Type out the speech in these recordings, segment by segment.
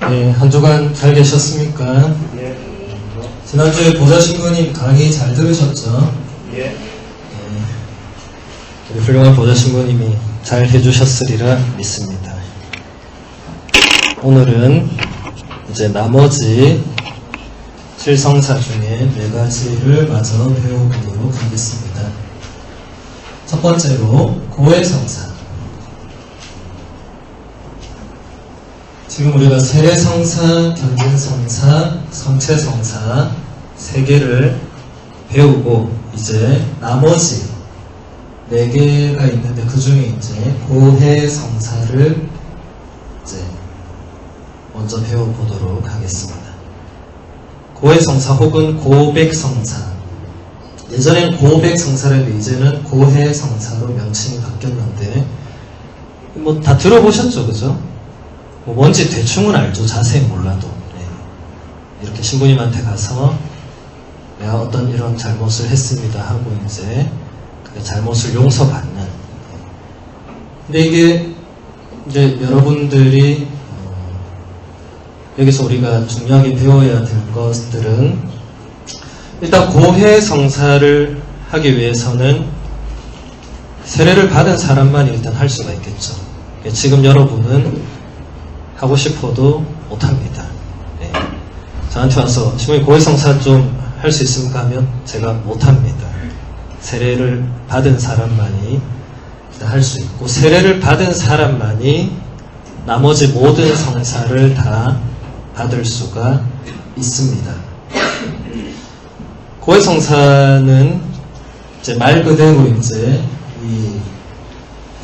네, 한 주간 잘 계셨습니까? 예. 지난주에 보좌신부님 강의 잘 들으셨죠? 예. 우리 훌륭한 보좌신부님이 잘 해주셨으리라 믿습니다. 오늘은 이제 나머지 7성사 중에 4가지를 마저 배워보도록 하겠습니다. 첫 번째로 고해성사. 지금 우리가 세례성사, 견진성사, 성체성사 3개를 배우고 이제 나머지 4개가 있는데 그 중에 이제 고해성사를 이제 먼저 배워보도록 하겠습니다. 고해성사 혹은 고백성사. 예전에는 고백성사라고 이제는 고해성사로 명칭이 바뀌었는데 뭐 다 들어보셨죠, 그죠? 뭐 뭔지 대충은 알죠. 자세히 몰라도. 네. 이렇게 신부님한테 가서 내가 어떤 이런 잘못을 했습니다 하고 이제 그 잘못을 용서받는. 근데 이게 이제 여러분들이 여기서 우리가 중요하게 배워야 될 것들은 일단 고해성사를 하기 위해서는 세례를 받은 사람만 일단 할 수가 있겠죠. 지금 여러분은 하고 싶어도 못합니다. 네. 저한테 와서 신부님 고해성사 좀 할 수 있습니까 하면 제가 못합니다. 세례를 받은 사람만이 할 수 있고 세례를 받은 사람만이 나머지 모든 성사를 다 받을 수가 있습니다. 고해성사는 이제 말 그대로 이제 이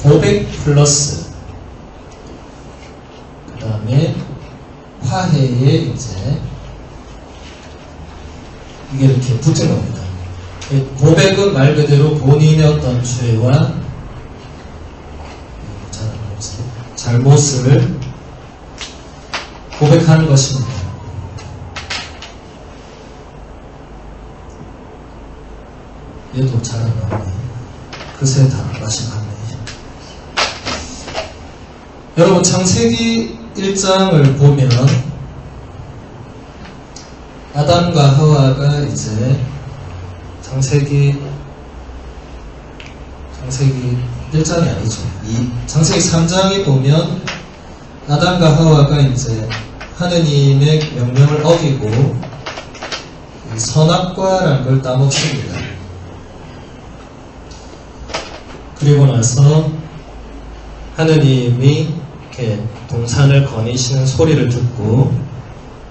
고백 플러스 그 다음에 화해에 이제 이게 이렇게 붙은 겁니다. 고백은 말 그대로 본인의 어떤 죄와 잘못을 고백하는 것입니다. 얘도 잘 안 나오네. 그새 다 마시갔네. 여러분 창세기 1장을 보면 아담과 하와가 이제 창세기 1장이 아니죠. 창세기 3장에 보면 아담과 하와가 이제 하느님의 명령을 어기고 선악과라는 걸 따먹습니다. 그리고 나서 하느님이 이렇게 동산을 거니시는 소리를 듣고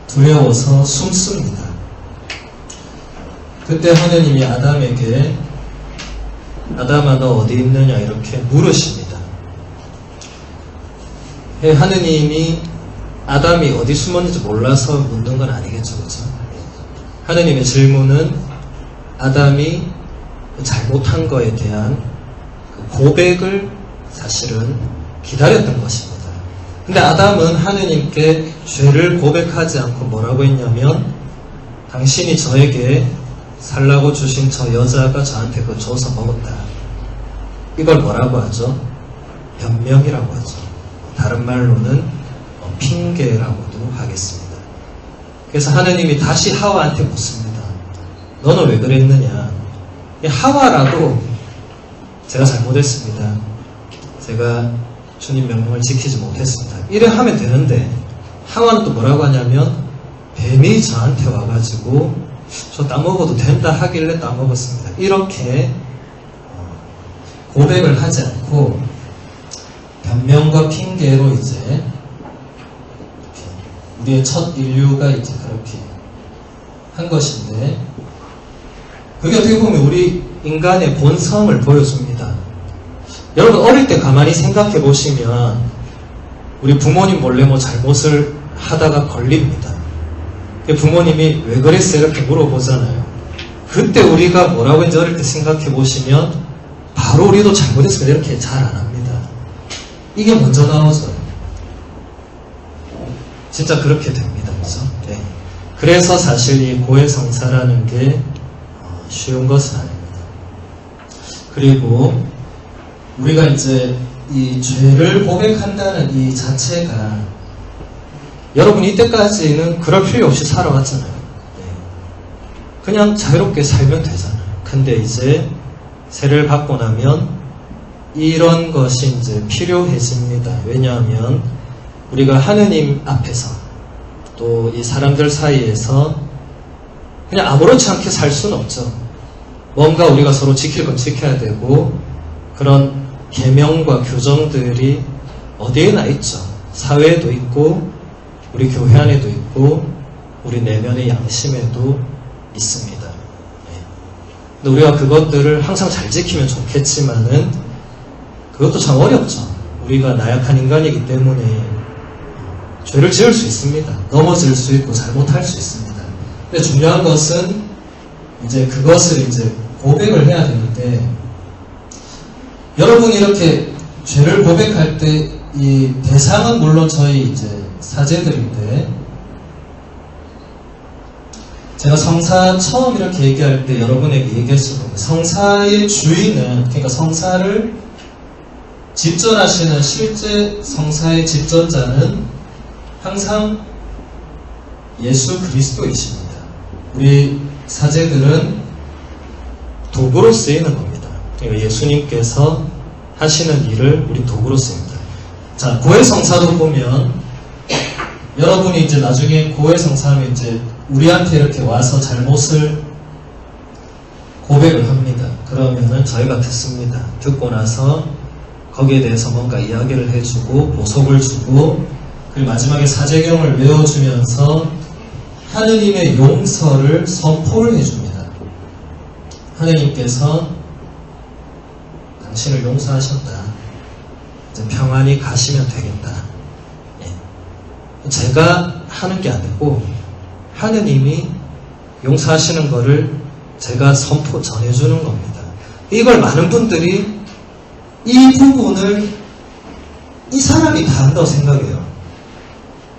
두려워서 숨습니다. 그때 하느님이 아담에게 아담아 너 어디 있느냐 이렇게 물으십니다. 하느님이 아담이 어디 숨었는지 몰라서 묻는 건 아니겠죠, 그렇죠? 하느님의 질문은 아담이 잘못한 거에 대한 고백을 사실은 기다렸던 것입니다. 근데 아담은 하느님께 죄를 고백하지 않고 뭐라고 했냐면 당신이 저에게 살라고 주신 저 여자가 저한테 그거 줘서 먹었다. 이걸 뭐라고 하죠? 변명이라고 하죠. 다른 말로는 핑계라고도 하겠습니다. 그래서 하느님이 다시 하와한테 묻습니다. 너는 왜 그랬느냐? 하와라도 제가 잘못했습니다. 제가 주님 명령을 지키지 못했습니다. 이래 하면 되는데 하와는 또 뭐라고 하냐면 뱀이 저한테 와가지고 저 따먹어도 된다 하길래 따먹었습니다. 이렇게 고백을 하지 않고 변명과 핑계로 이제 우리의 첫 인류가 이제 그렇게 한 것인데 그게 어떻게 보면 우리 인간의 본성을 보여줍니다. 여러분 어릴 때 가만히 생각해 보시면 우리 부모님 몰래 뭐 잘못을 하다가 걸립니다. 부모님이 왜 그랬어요? 이렇게 물어보잖아요. 그때 우리가 뭐라고 했는지 어릴 때 생각해 보시면 바로 우리도 잘못했으면 이렇게 잘 안 합니다. 이게 먼저 나오죠. 진짜 그렇게 됩니다. 그렇죠? 네. 그래서 사실 이 고해성사라는 게 쉬운 것은 아닙니다. 그리고 우리가 이제 이 죄를 고백한다는 이 자체가 여러분이 이때까지는 그럴 필요 없이 살아왔잖아요. 그냥 자유롭게 살면 되잖아요. 근데 이제 세례를 받고 나면 이런 것이 이제 필요해집니다. 왜냐하면 우리가 하느님 앞에서 또 이 사람들 사이에서 그냥 아무렇지 않게 살 수는 없죠. 뭔가 우리가 서로 지킬 건 지켜야 되고 그런 계명과 규정들이 어디에나 있죠. 사회에도 있고 우리 교회 안에도 있고 우리 내면의 양심에도 있습니다. 근데 우리가 그것들을 항상 잘 지키면 좋겠지만은 그것도 참 어렵죠. 우리가 나약한 인간이기 때문에 죄를 지을 수 있습니다. 넘어질 수 있고 잘못할 수 있습니다. 근데 중요한 것은 이제 그것을 이제 고백을 해야 되는데 여러분이 이렇게 죄를 고백할 때 이 대상은 물론 저희 이제 사제들인데 제가 성사 처음 이렇게 얘기할 때 여러분에게 얘기했을 겁니다. 성사의 주인은 그러니까 성사를 집전하시는 실제 성사의 집전자는 항상 예수 그리스도이십니다. 우리 사제들은 도구로 쓰이는 겁니다. 그러니까 예수님께서 하시는 일을 우리 도구로 쓰입니다. 자, 고해성사도 보면 여러분이 이제 나중에 고해성사하면 이제 우리한테 이렇게 와서 잘못을 고백을 합니다. 그러면은 저희가 듣습니다. 듣고 나서 거기에 대해서 뭔가 이야기를 해주고 보석을 주고 그리고 마지막에 사제경을 외워주면서 하느님의 용서를 선포를 해줍니다. 하느님께서 당신을 용서하셨다. 이제 평안히 가시면 되겠다. 제가 하는 게 아니고 하느님이 용서하시는 거를 제가 선포 전해주는 겁니다. 이걸 많은 분들이 이 부분을 이 사람이 다 한다고 생각해요.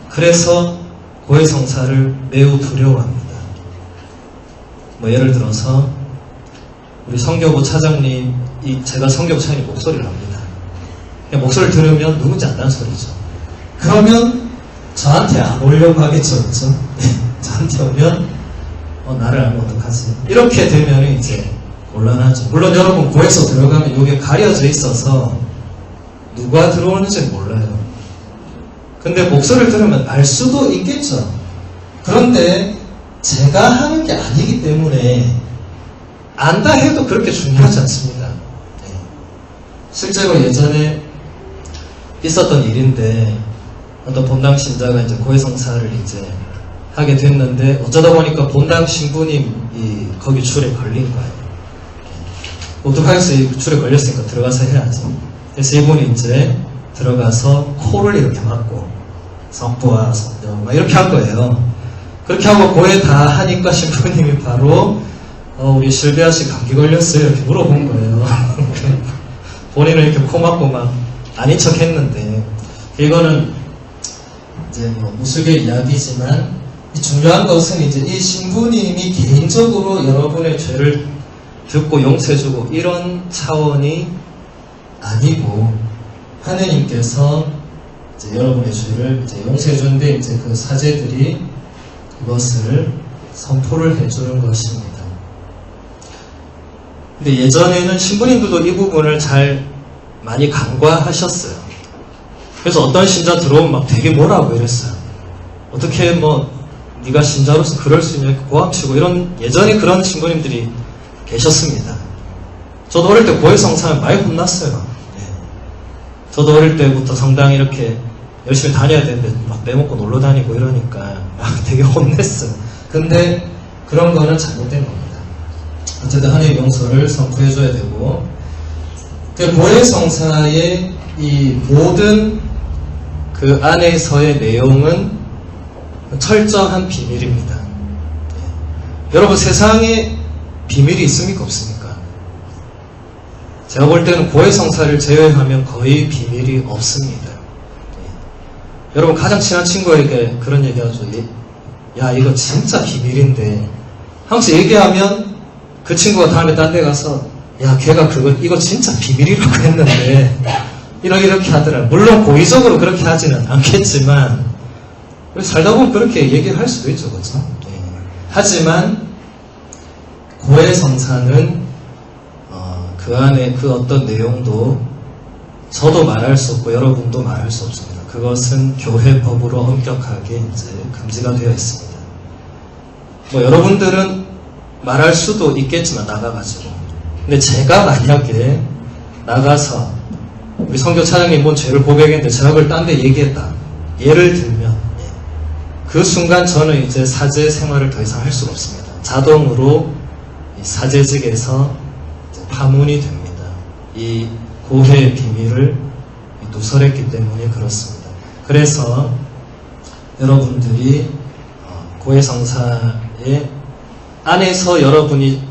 그래서 고해성사를 매우 두려워합니다. 뭐 예를 들어서 우리 성교부 차장님, 제가 성교부 차장님 목소리를 합니다. 그냥 목소리를 들으면 누군지 안다는 소리죠. 그러면 저한테 안 오려고 하겠죠, 그렇죠? 저한테 오면 나를 알면 어떡하지? 이렇게 되면 이제 곤란하죠. 물론 여러분 고해서 들어가면 이게 가려져 있어서 누가 들어오는지 몰라요. 근데 목소리를 들으면 알 수도 있겠죠. 그런데 제가 하는 게 아니기 때문에 안다 해도 그렇게 중요하지 않습니다. 실제로 예전에 있었던 일인데 어떤 본당 신자가 이제 고해성사를 이제 하게 됐는데 어쩌다 보니까 본당 신부님이 거기 줄에 걸린 거예요. 오토바이에서 줄에 걸렸으니까 들어가서 해야죠. 그래서 이분이 이제 들어가서 코를 이렇게 막고 성부와 성령 막 이렇게 한 거예요. 그렇게 하고 고해 다 하니까 신부님이 바로 우리 실비아 씨 감기 걸렸어요 이렇게 물어본 거예요. 본인은 이렇게 코 막고 막 아닌 척 했는데 이거는 이제 뭐 무속의 이야기지만 중요한 것은 이제 이 신부님이 개인적으로 여러분의 죄를 듣고 용서해주고 이런 차원이 아니고 하느님께서 이제 여러분의 죄를 이제 용서해주는데 이제 그 사제들이 그것을 선포를 해주는 것입니다. 근데 예전에는 신부님들도 이 부분을 잘 많이 간과하셨어요. 그래서 어떤 신자 들어오면 막 되게 뭐라고 이랬어요. 어떻게 뭐 네가 신자로서 그럴 수 있냐 고함치고 이런 예전에 그런 신부님들이 계셨습니다. 저도 어릴 때 고해성사하면 많이 혼났어요. 저도 어릴 때부터 성당 이렇게 열심히 다녀야 되는데 막 빼먹고 놀러 다니고 이러니까 막 되게 혼냈어요. 근데 그런 거는 잘못된 겁니다. 어쨌든 하나님의 용서를 선포해줘야 되고 고해성사의 이 모든 그 안에서의 내용은 철저한 비밀입니다. 여러분 세상에 비밀이 있습니까 없습니까? 제가 볼 때는 고해성사를 제외하면 거의 비밀이 없습니다. 여러분 가장 친한 친구에게 그런 얘기하죠. 야 이거 진짜 비밀인데 항상 얘기하면 그 친구가 다음에 딴 데 가서 야 걔가 이거 진짜 비밀이라고 했는데 이렇게 하더라. 물론 고의적으로 그렇게 하지는 않겠지만 살다 보면 그렇게 얘기를 할 수도 있죠, 그렇죠? 하지만 고해성사는 그 안에 그 어떤 내용도 저도 말할 수 없고 여러분도 말할 수 없습니다. 그것은 교회법으로 엄격하게 이제 금지가 되어 있습니다. 뭐 여러분들은 말할 수도 있겠지만 나가가지고, 근데 제가 만약에 나가서 우리 선교 차장님 뭔 죄를 고백했는데 제가 그걸 딴 데 얘기했다, 예를 들면 그 순간 저는 이제 사제 생활을 더 이상 할 수가 없습니다. 자동으로 이 사제직에서 파문이 됩니다. 이 고해의 비밀을 누설했기 때문에 그렇습니다. 그래서 여러분들이 고해성사의 안에서 여러분이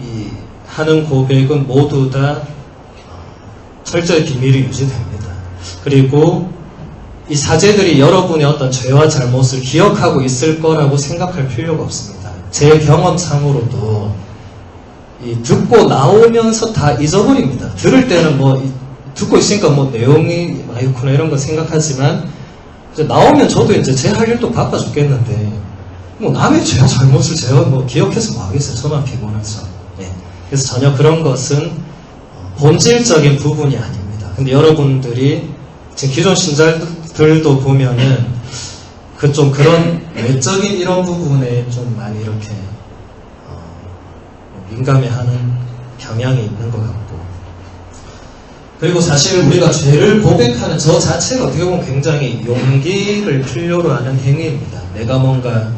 하는 고백은 모두 다 철저히 비밀이 유지됩니다. 그리고 이 사제들이 여러분의 어떤 죄와 잘못을 기억하고 있을 거라고 생각할 필요가 없습니다. 제 경험상으로도 듣고 나오면서 다 잊어버립니다. 들을 때는 뭐 듣고 있으니까 뭐 내용이 많구나 이런 거 생각하지만 이제 나오면 저도 이제 제 할 일도 바빠 죽겠는데 뭐 남의 죄와 잘못을 제가 뭐 기억해서 뭐 하겠어요. 저만 피곤해서. 그래서 전혀 그런 것은 본질적인 부분이 아닙니다. 근데 여러분들이 지금 기존 신자들도 보면은 좀 그런 외적인 이런 부분에 좀 많이 이렇게 민감해하는 경향이 있는 것 같고, 그리고 사실 우리가 죄를 고백하는 저 자체가 어떻게 보면 굉장히 용기를 필요로 하는 행위입니다. 내가 뭔가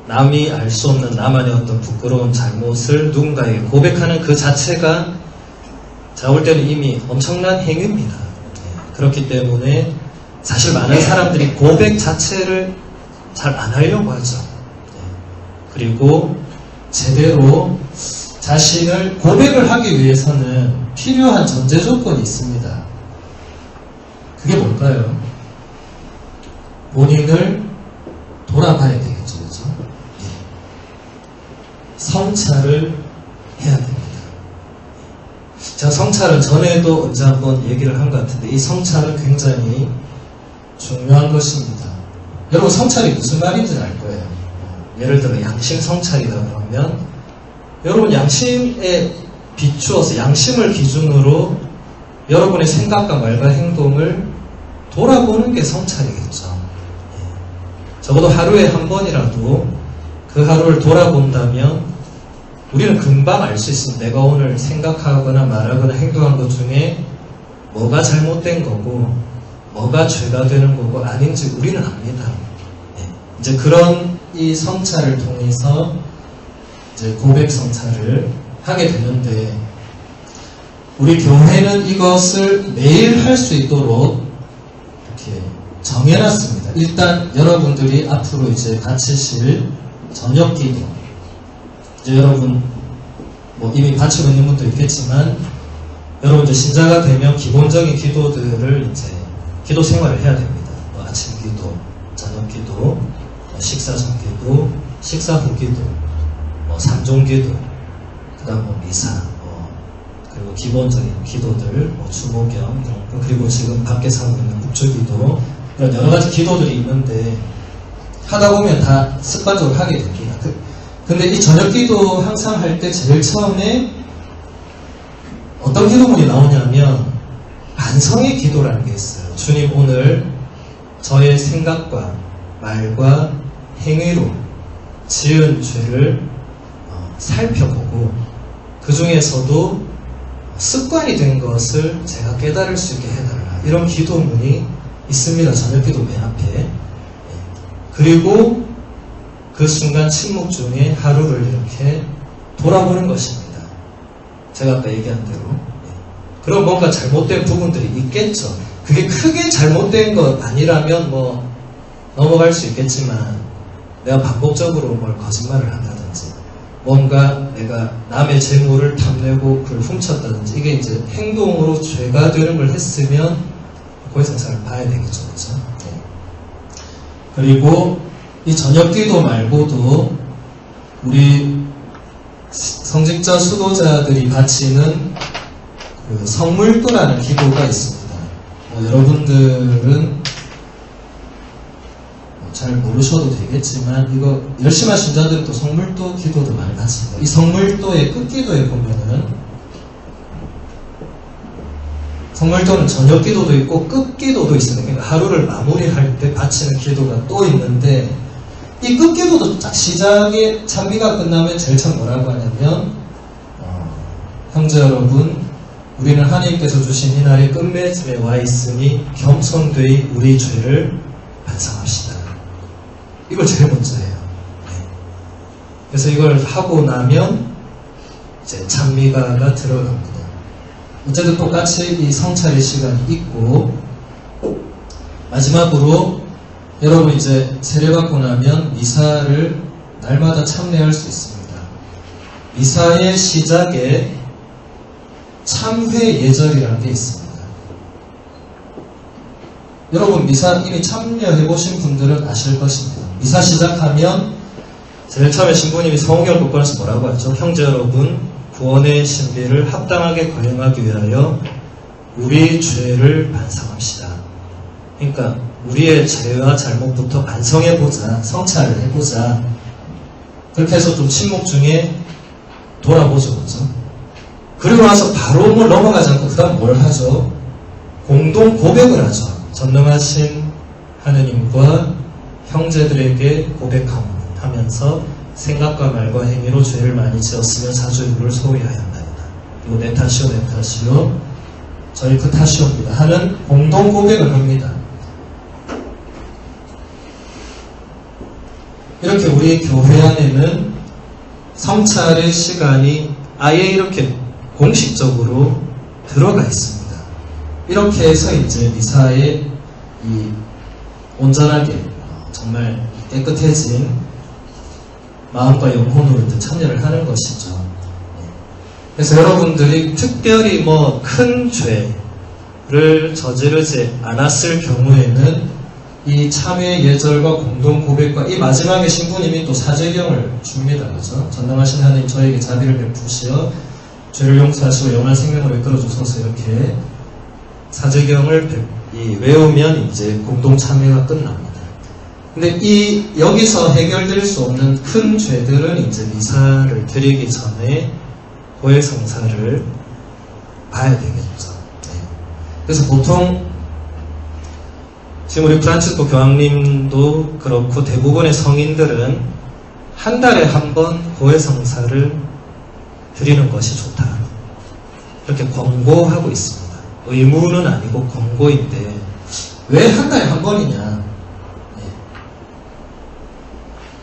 남이 알 수 없는 나만의 어떤 부끄러운 잘못을 누군가에게 고백하는 그 자체가 제가 볼 때는 이미 엄청난 행위입니다. 그렇기 때문에 사실 많은 사람들이 고백 자체를 잘 안 하려고 하죠. 그리고 제대로 자신을 고백을 하기 위해서는 필요한 전제 조건이 있습니다. 그게 뭘까요? 본인을 돌아봐야 되겠죠, 그렇죠? 성찰을 해야 됩니다. 제가 성찰은 전에도 언제 한번 얘기를 한 것 같은데 이 성찰은 굉장히 중요한 것입니다. 여러분 성찰이 무슨 말인지는 알 거예요. 예를 들어 양심 성찰이다 그러면 여러분 양심에 비추어서 양심을 기준으로 여러분의 생각과 말과 행동을 돌아보는 게 성찰이겠죠. 적어도 하루에 한 번이라도 그 하루를 돌아본다면 우리는 금방 알 수 있습니다. 내가 오늘 생각하거나 말하거나 행동한 것 중에 뭐가 잘못된 거고 뭐가 죄가 되는 거고 아닌지 우리는 압니다. 이제 그런 이 성찰을 통해서 이제 고백 성찰을 하게 되는데 우리 교회는 이것을 매일 할 수 있도록 이렇게 정해놨습니다. 일단 여러분들이 앞으로 이제 바치실 저녁 기도, 이제 여러분 뭐 이미 바치고 있는 분도 있겠지만 여러분 이제 신자가 되면 기본적인 기도들을 이제 기도 생활을 해야 됩니다. 뭐 아침 기도, 저녁 기도, 식사 전 기도, 식사 후 기도, 뭐 삼종 기도, 그다음 뭐 미사, 그리고 기본적인 기도들, 뭐 주보경 이런 거, 그리고 지금 밖에서 하고 있는 국주기도, 이런 여러 가지 기도들이 있는데 하다 보면 다 습관적으로 하게 됩니다. 근데 이 저녁 기도 항상 할 때 제일 처음에 어떤 기도문이 나오냐면 반성의 기도라는 게 있어요. 주님, 오늘 저의 생각과 말과 행위로 지은 죄를 살펴보고 그 중에서도 습관이 된 것을 제가 깨달을 수 있게 해달라. 이런 기도문이 있습니다. 저녁 기도 맨 앞에. 그리고 그 순간 침묵 중에 하루를 이렇게 돌아보는 것입니다. 제가 아까 얘기한 대로. 그럼 뭔가 잘못된 부분들이 있겠죠. 그게 크게 잘못된 것 아니라면 뭐 넘어갈 수 있겠지만 내가 반복적으로 뭘 거짓말을 한다든지 뭔가 내가 남의 재물을 탐내고 그걸 훔쳤다든지 이게 이제 행동으로 죄가 되는 걸 했으면 고해성사를 봐야 되겠죠. 그렇죠? 그리고 이 저녁 기도 말고도 우리 성직자 수도자들이 바치는 그 성물도라는 기도가 있습니다. 여러분들은 잘 모르셔도 되겠지만 이거 열심한 신자들은 또 성물도 기도도 많이 받습니다. 이 성물도의 끝기도에 보면은 성물도는 저녁 기도도 있고 끝기도도 있습니다. 그러니까 하루를 마무리할 때 바치는 기도가 또 있는데 이 끝기도도 딱 시작에 찬미가 끝나면 제일 처음 뭐라고 하냐면 형제 여러분 우리는 하나님께서 주신 이 날의 끝맺음에 와 있으니 겸손되이 우리 죄를 반성합시다. 이걸 제일 먼저 해요. 네. 그래서 이걸 하고 나면 이제 찬미가가 들어갑니다. 어쨌든 똑같이 이 성찰의 시간이 있고 마지막으로 여러분 이제 세례받고 나면 미사를 날마다 참례할 수 있습니다. 미사의 시작에 참회 예절이라는 게 있습니다. 여러분 미사 이미 참여해보신 분들은 아실 것입니다. 미사 시작하면 제일 처음에 신부님이 성경을 복권에서 뭐라고 하죠? 형제 여러분 구원의 신비를 합당하게 거행하기 위하여 우리 죄를 반성합시다. 그러니까 우리의 죄와 잘못부터 반성해보자, 성찰을 해보자. 그렇게 해서 좀 침묵 중에 돌아보죠, 그렇죠? 그리고 나서 바로 뭘 넘어가지 않고 그 다음 뭘 하죠? 공동 고백을 하죠. 전능하신 하느님과 형제들에게 고백하면서 생각과 말과 행위로 죄를 많이 지었으며 사주의를 소홀히 하였나이다. 이거 내 탓이요 내 탓이요 저희 그 탓이옵니다 하는 공동 고백을 합니다. 이렇게 우리 교회 안에는 성찰의 시간이 아예 이렇게 공식적으로 들어가 있습니다. 이렇게 해서 이제 미사에 이 온전하게 정말 깨끗해진 마음과 영혼으로 이제 참여를 하는 것이죠. 그래서 여러분들이 특별히 뭐 큰 죄를 저지르지 않았을 경우에는 이 참회 예절과 공동 고백과 이 마지막에 신부님이 또 사제경을 줍니다. 그렇죠? 전능하신 하나님 저에게 자비를 베푸시어 죄를 용서하시고 영원한 생명을 이끌어 주소서 이렇게 사제경을 외우면 이제 공동 참회가 끝납니다. 근데 여기서 해결될 수 없는 큰 죄들은 이제 미사를 드리기 전에 고해성사를 봐야 되겠죠. 네. 그래서 보통 지금 우리 프란치스코 교황님도 그렇고 대부분의 성인들은 한 달에 한 번 고해성사를 드리는 것이 좋다. 이렇게 권고하고 있습니다. 의무는 아니고 권고인데 왜 한 달에 한 번이냐?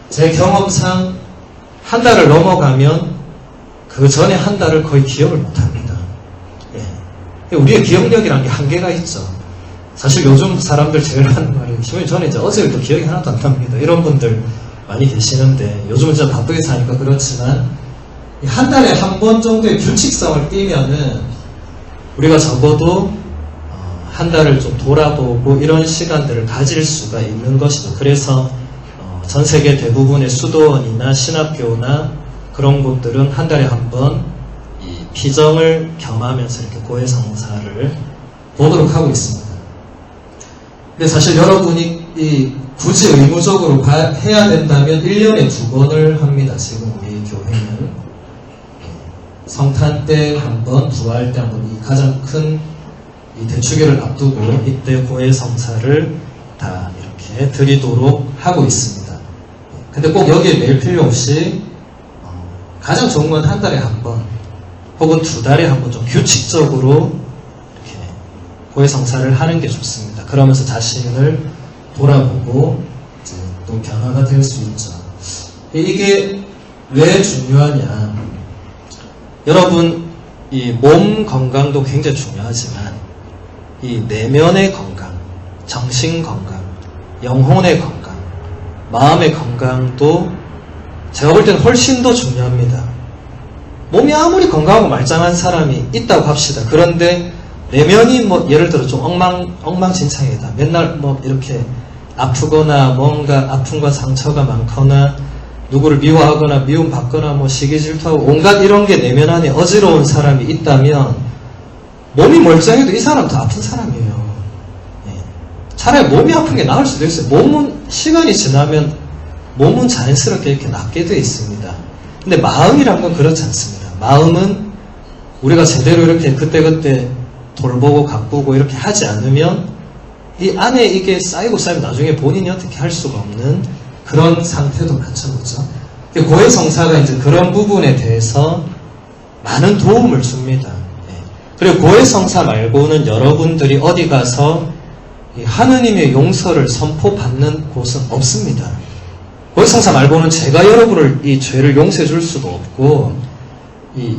제 경험상 한 달을 넘어가면 그 전에 한 달을 거의 기억을 못합니다. 예. 우리의 기억력이라는 게 한계가 있죠. 사실 요즘 사람들 제일 하는 말이 신부님 저는 이제 어제부터 기억이 하나도 안 납니다. 이런 분들 많이 계시는데 요즘은 진짜 바쁘게 사니까 그렇지만 한 달에 한 번 정도의 규칙성을 띠면은 우리가 적어도 한 달을 좀 돌아보고 이런 시간들을 가질 수가 있는 것이죠. 그래서 전 세계 대부분의 수도원이나 신학교나 그런 곳들은 한 달에 한 번 이 피정을 겸하면서 이렇게 고해성사를 보도록 하고 있습니다. 근데 사실 여러분이 굳이 의무적으로 해야 된다면 1년에 2번을 합니다. 지금 우리 교회는 성탄 때 한 번, 부활 때 한 번, 이 가장 큰 이 대축일을 앞두고 이때 고해성사를 다 이렇게 드리도록 하고 있습니다. 근데 꼭 여기에 매일 필요 없이 가장 좋은 건 한 달에 한 번 혹은 2달에 한 번 좀 규칙적으로 이렇게 고해성사를 하는 게 좋습니다. 그러면서 자신을 돌아보고 이제 또 변화가 될 수 있죠. 이게 왜 중요하냐? 여러분 이 몸 건강도 굉장히 중요하지만 이 내면의 건강, 정신 건강, 영혼의 건강, 마음의 건강도 제가 볼 때는 훨씬 더 중요합니다. 몸이 아무리 건강하고 말짱한 사람이 있다고 합시다. 그런데 내면이 뭐 예를 들어 좀 엉망진창이다. 맨날 뭐 이렇게 아프거나 뭔가 아픔과 상처가 많거나 누구를 미워하거나 미움받거나 뭐 시기 질투하고 온갖 이런 게 내면 안에 어지러운 사람이 있다면 몸이 멀쩡해도 이 사람은 더 아픈 사람이에요. 네. 차라리 몸이 아픈 게 나을 수도 있어요. 몸은 시간이 지나면 몸은 자연스럽게 이렇게 낫게 되어 있습니다. 근데 마음이란 건 그렇지 않습니다. 마음은 우리가 제대로 이렇게 그때그때 돌보고 가꾸고 이렇게 하지 않으면 이 안에 이게 쌓이고 쌓이면 나중에 본인이 어떻게 할 수가 없는 그런 상태도 많죠, 그죠? 고해성사가 이제 그런 부분에 대해서 많은 도움을 줍니다. 그리고 고해성사 말고는 여러분들이 어디 가서 하느님의 용서를 선포받는 곳은 없습니다. 고해성사 말고는 제가 여러분을 이 죄를 용서해 줄 수도 없고,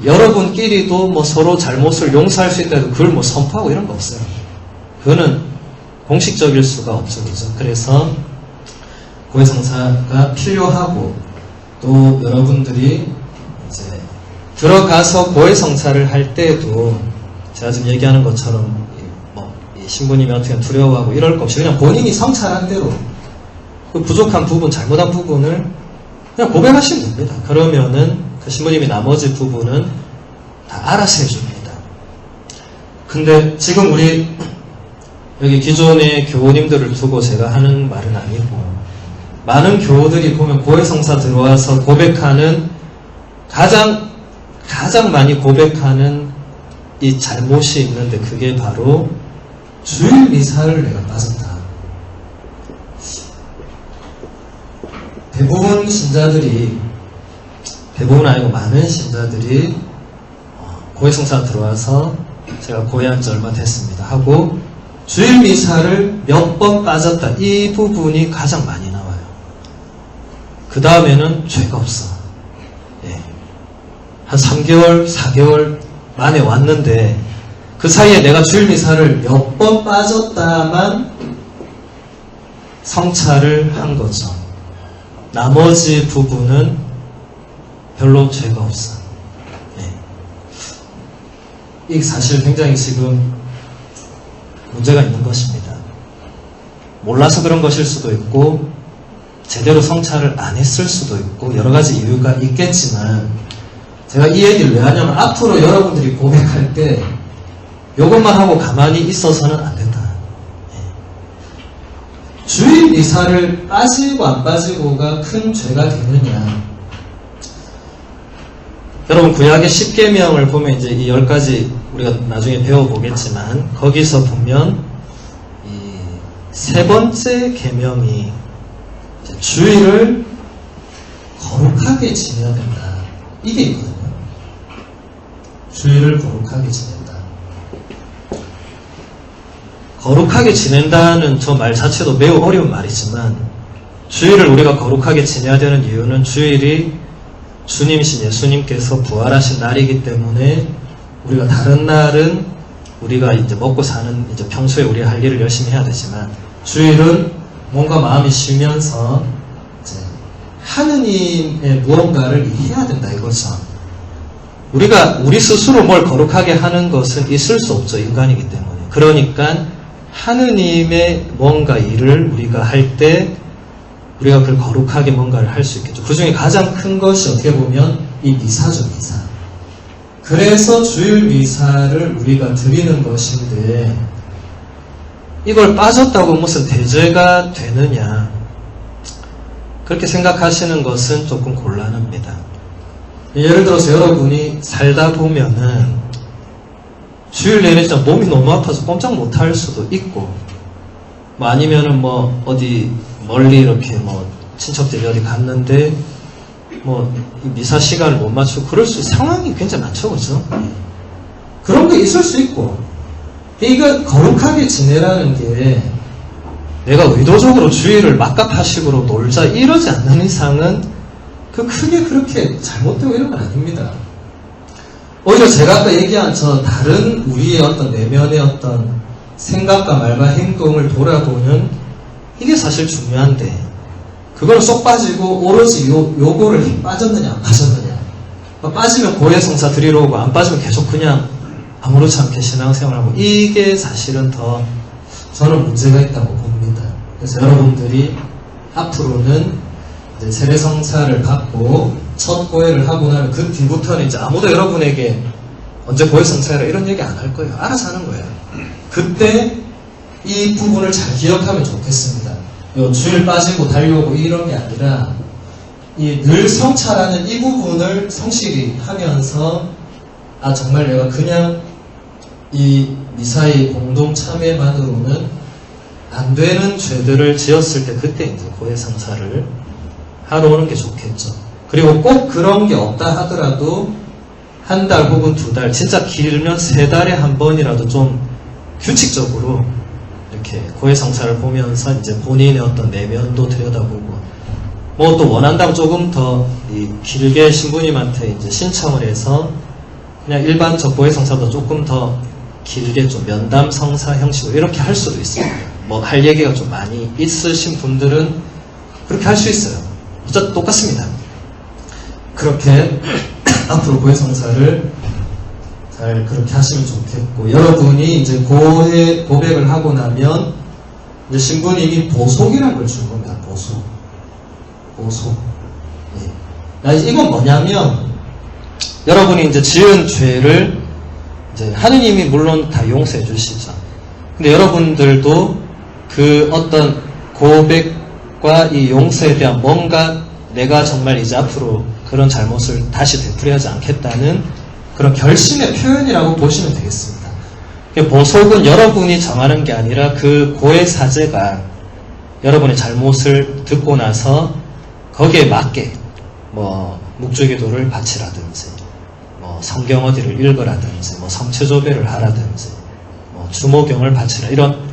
여러분끼리도 뭐 서로 잘못을 용서할 수 있다고 그걸 뭐 선포하고 이런 거 없어요. 그거는 공식적일 수가 없죠, 그죠? 그래서 고해성사가 필요하고, 또 여러분들이 이제 들어가서 고해성사를 할 때도 제가 지금 얘기하는 것처럼 이 신부님이 어떻게 두려워하고 이럴 것 없이 그냥 본인이 성찰한 대로 그 부족한 부분, 잘못한 부분을 그냥 고백하시면 됩니다. 그러면은 그 신부님이 나머지 부분은 다 알아서 해줍니다. 근데 지금 우리 여기 기존의 교우님들을 두고 제가 하는 말은 아니고, 많은 교우들이 보면 고해성사 들어와서 고백하는 가장 많이 고백하는 이 잘못이 있는데, 그게 바로 주일 미사를 내가 빠졌다. 대부분 신자들이, 대부분 아니고 많은 신자들이 고해성사 들어와서 제가 고해한 지 얼마 됐습니다 하고 주일 미사를 몇 번 빠졌다, 이 부분이 가장 많이 나와요. 그 다음에는 죄가 없어. 한 3개월, 4개월 만에 왔는데 그 사이에 내가 주일 미사를 몇 번 빠졌다만 성찰을 한 거죠. 나머지 부분은 별로 죄가 없어. 이게 사실 굉장히 지금 문제가 있는 것입니다. 몰라서 그런 것일 수도 있고, 제대로 성찰을 안 했을 수도 있고, 여러 가지 이유가 있겠지만, 제가 이 얘기를 왜 하냐면, 앞으로 여러분들이 고백할 때, 이것만 하고 가만히 있어서는 안 된다. 주일 미사를 빠지고 안 빠지고가 큰 죄가 되느냐. 여러분, 구약의 10계명을 보면 이제 이 10가지 우리가 나중에 배워보겠지만, 거기서 보면 이 세 번째 계명이 주일을 거룩하게 지내야 된다, 이게 있거든요. 주일을 거룩하게 지낸다. 거룩하게 지낸다는 저 말 자체도 매우 어려운 말이지만, 주일을 우리가 거룩하게 지내야 되는 이유는 주일이 주님이신 예수님께서 부활하신 날이기 때문에, 우리가 다른 날은 우리가 이제 먹고 사는 이제 평소에 우리가 할 일을 열심히 해야 되지만, 주일은 뭔가 마음이 쉬면서 이제 하느님의 무언가를 해야 된다, 이거죠. 우리가 우리 스스로 뭘 거룩하게 하는 것은 있을 수 없죠, 인간이기 때문에. 그러니까 하느님의 뭔가 일을 우리가 할 때 우리가 그걸 거룩하게 뭔가를 할 수 있겠죠. 그 중에 가장 큰 것이 어떻게 보면 이 미사죠, 미사. 그래서 주일 미사를 우리가 드리는 것인데, 이걸 빠졌다고 무슨 대죄가 되느냐, 그렇게 생각하시는 것은 조금 곤란합니다. 예를 들어서 여러분이 살다 보면은 주일 내내 진짜 몸이 너무 아파서 꼼짝 못할 수도 있고, 뭐 아니면은 뭐 어디 멀리 이렇게 뭐 친척들이 어디 갔는데 뭐 미사 시간을 못 맞추고 그럴 수 있는 상황이 굉장히 많죠, 그죠? 그런 게 있을 수 있고, 이거 거룩하게 지내라는 게 내가 의도적으로 주일을 막가파식으로 놀자 이러지 않는 이상은 그 크게 그렇게 잘못되고 이런 건 아닙니다. 오히려 제가 아까 얘기한 저 다른 우리의 어떤 내면의 어떤 생각과 말과 행동을 돌아보는 이게 사실 중요한데, 그걸 쏙 빠지고 오로지 요거를 빠졌느냐 안 빠졌느냐, 빠지면 고해성사 드리러 오고 안 빠지면 계속 그냥 아무렇지 않게 신앙생활하고, 이게 사실은 더 저는 문제가 있다고 봅니다. 그래서 여러분들이 앞으로는 이제 세례성사를 받고 첫 고해를 하고 나면 그 뒤부터는 이제 아무도 여러분에게 언제 고해성사해라 이런 얘기 안 할 거예요. 알아서 하는 거예요. 그때 이 부분을 잘 기억하면 좋겠습니다. 요 주일 빠지고 달려오고 이런 게 아니라 이 늘 성찰하는 이 부분을 성실히 하면서 아 정말 내가 그냥 이 미사의 공동 참여만으로는 안 되는 죄들을 지었을 때 그때 이제 고해성사를 하러 오는 게 좋겠죠. 그리고 꼭 그런 게 없다 하더라도 한 달 혹은 2달, 진짜 길면 3달에 한 번이라도 좀 규칙적으로 이렇게 고해성사를 보면서 이제 본인의 어떤 내면도 들여다보고 뭐 또 원한다면 조금 더 길게 신부님한테 이제 신청을 해서 그냥 일반적 고해성사보다 조금 더 길게 좀 면담 성사 형식으로 이렇게 할 수도 있습니다. 뭐 할 얘기가 좀 많이 있으신 분들은 그렇게 할 수 있어요. 어쨌든 똑같습니다. 그렇게 앞으로 고해성사를 잘 그렇게 하시면 좋겠고, 여러분이 이제 고백을 하고 나면 이제 신부님이 보속이라는 걸 줄 겁니다. 보속. 예. 이건 뭐냐면 여러분이 이제 지은 죄를 이제 하느님이 물론 다 용서해 주시죠. 근데 여러분들도 그 어떤 고백과 이 용서에 대한 뭔가 내가 정말 이제 앞으로 그런 잘못을 다시 되풀이하지 않겠다는 그런 결심의 표현이라고 보시면 되겠습니다. 보속은 여러분이 정하는 게 아니라 그 고해 사제가 여러분의 잘못을 듣고 나서 거기에 맞게 뭐 묵주기도를 바치라든지 뭐 성경 어디를 읽으라든지 뭐 성체조배를 하라든지 뭐 주모경을 바치라 이런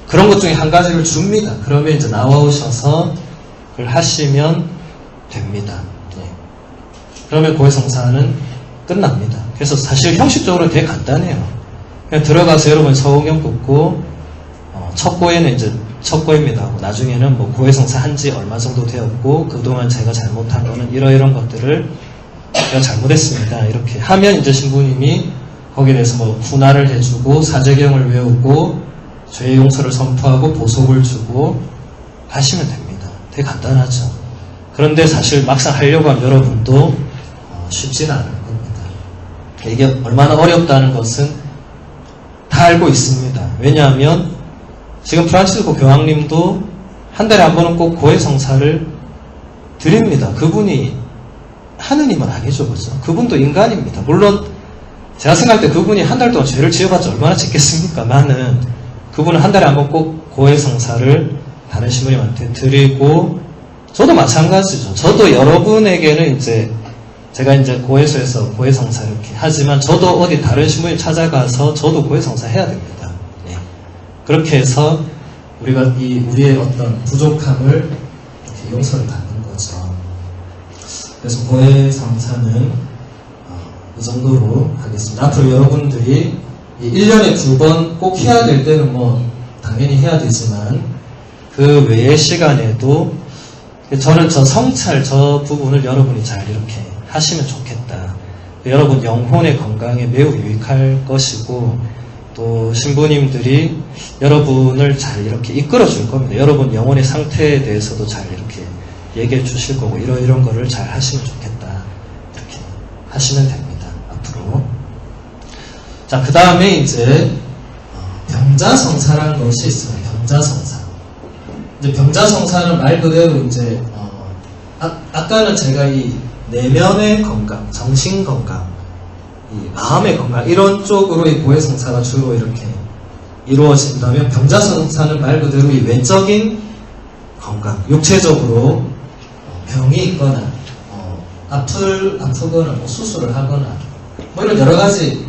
그런 것 중에 한 가지를 줍니다. 그러면 이제 나오셔서 그걸 하시면 됩니다. 네. 그러면 고해성사는 끝납니다. 그래서 사실 형식적으로 되게 간단해요. 그냥 들어가서 여러분 서공경 붙고 첫 고해는 이제 첫 고해입니다 하고 나중에는 뭐 고해성사 한지 얼마 정도 되었고 그동안 제가 잘못한 거는 이러이런 것들을 제가 잘못했습니다. 이렇게 하면 이제 신부님이 거기에 대해서 뭐 훈화를 해주고 사제경을 외우고 죄의 용서를 선포하고 보속을 주고 하시면 됩니다. 되게 간단하죠. 그런데 사실 막상 하려고 하면 여러분도 쉽지는 않을 겁니다. 이게 얼마나 어렵다는 것은 다 알고 있습니다. 왜냐하면 지금 프란치스코 교황님도 한 달에 한 번은 꼭 고해성사를 드립니다. 그분이 하느님은 아니죠, 그죠? 그분도 인간입니다. 물론 제가 생각할 때 그분이 한 달 동안 죄를 지어봤자 얼마나 짓겠습니까만은 그분은 한 달에 한 번 꼭 고해성사를 다른 신부님한테 드리고 저도 마찬가지죠. 저도 여러분에게는 이제 제가 이제 고해소에서 고해성사 이렇게 하지만 저도 어디 다른 신부님 찾아가서 저도 고해성사 해야 됩니다. 네. 그렇게 해서 우리가 우리의 어떤 부족함을 이렇게 용서를 받는 거죠. 그래서 고해성사는 이 정도로 하겠습니다. 앞으로 여러분들이 1년에 2번 꼭 해야 될 때는 뭐 당연히 해야 되지만 그 외의 시간에도 저는 저 성찰 저 부분을 여러분이 잘 이렇게 하시면 좋겠다. 여러분 영혼의 건강에 매우 유익할 것이고 또 신부님들이 여러분을 잘 이렇게 이끌어 줄 겁니다. 여러분 영혼의 상태에 대해서도 잘 이렇게 얘기해 주실 거고 이런 거를 잘 하시면 좋겠다. 이렇게 하시면 됩니다. 앞으로. 자, 그 다음에 이제 병자성사라는 것이 있어요. 병자성사. 이제 병자성사는 말 그대로 이제 아까는 제가 이 내면의 건강, 정신 건강, 이 마음의 건강 이런 쪽으로 이 고해성사가 주로 이렇게 이루어진다면 병자성사는 말 그대로 이 외적인 건강, 육체적으로 병이 있거나 아프거나 뭐 수술을 하거나 뭐 이런 여러 가지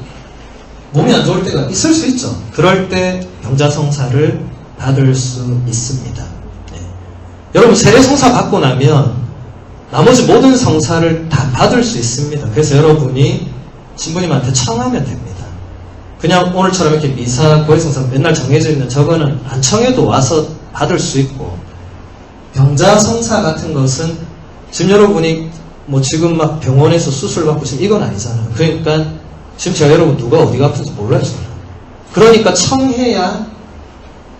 몸이 안 좋을 때가 있을 수 있죠. 그럴 때 병자성사를 받을 수 있습니다. 네. 여러분 세례성사 받고 나면 나머지 모든 성사를 다 받을 수 있습니다. 그래서 여러분이 신부님한테 청하면 됩니다. 그냥 오늘처럼 이렇게 미사, 고해성사 맨날 정해져 있는 저거는 안 청해도 와서 받을 수 있고 병자성사 같은 것은 지금 여러분이 뭐 지금 막 병원에서 수술 받고 지금 이건 아니잖아요. 그러니까 지금 제가 여러분 누가 어디가 아픈지 몰라요. 그러니까 청해야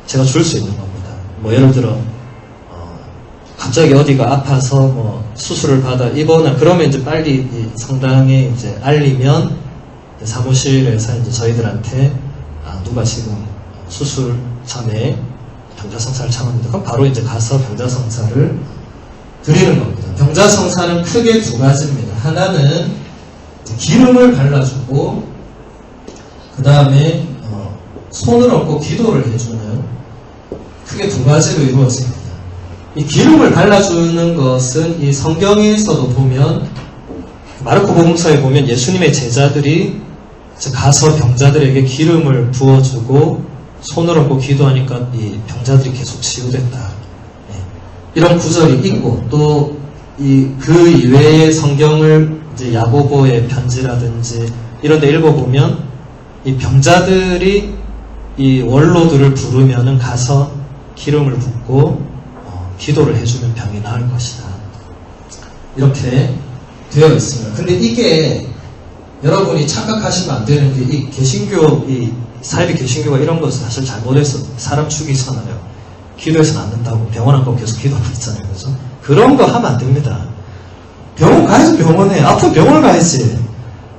제가 줄 수 있는 겁니다. 뭐 예를 들어 갑자기 어디가 아파서 뭐 수술을 받아 입거나 그러면 이제 빨리 이 성당에 이제 알리면 사무실에서 이제 저희들한테 누가 지금 수술 전에 병자성사를 참합니다. 그럼 바로 이제 가서 병자성사를 드리는 겁니다. 병자성사는 크게 두 가지입니다. 하나는 기름을 발라주고 그 다음에 손을 얹고 기도를 해주는 크게 두 가지로 이루어집니다. 이 기름을 발라주는 것은 이 성경에서도 보면 마르코 복음서에 보면 예수님의 제자들이 가서 병자들에게 기름을 부어주고 손을 얹고 기도하니까 이 병자들이 계속 치유됐다. 이런 구절이 있고 또 그 이외의 성경을 이제 야고보의 편지라든지 이런 데 읽어보면 이 병자들이 이 원로들을 부르면은 가서 기름을 붓고 기도를 해주면 병이 나을 것이다. 이렇게 되어 있습니다. 근데 이게 여러분이 착각하시면 안 되는 게 이 개신교, 이 사이비 개신교가 이런 것을 사실 잘못해서 사람 죽이잖아요. 기도해서는 안 된다고 병원 안 가고 계속 기도하고 있잖아요. 그죠? 그런 거 하면 안 됩니다. 병원 가야지 병원에. 아프면 병원을 가야지.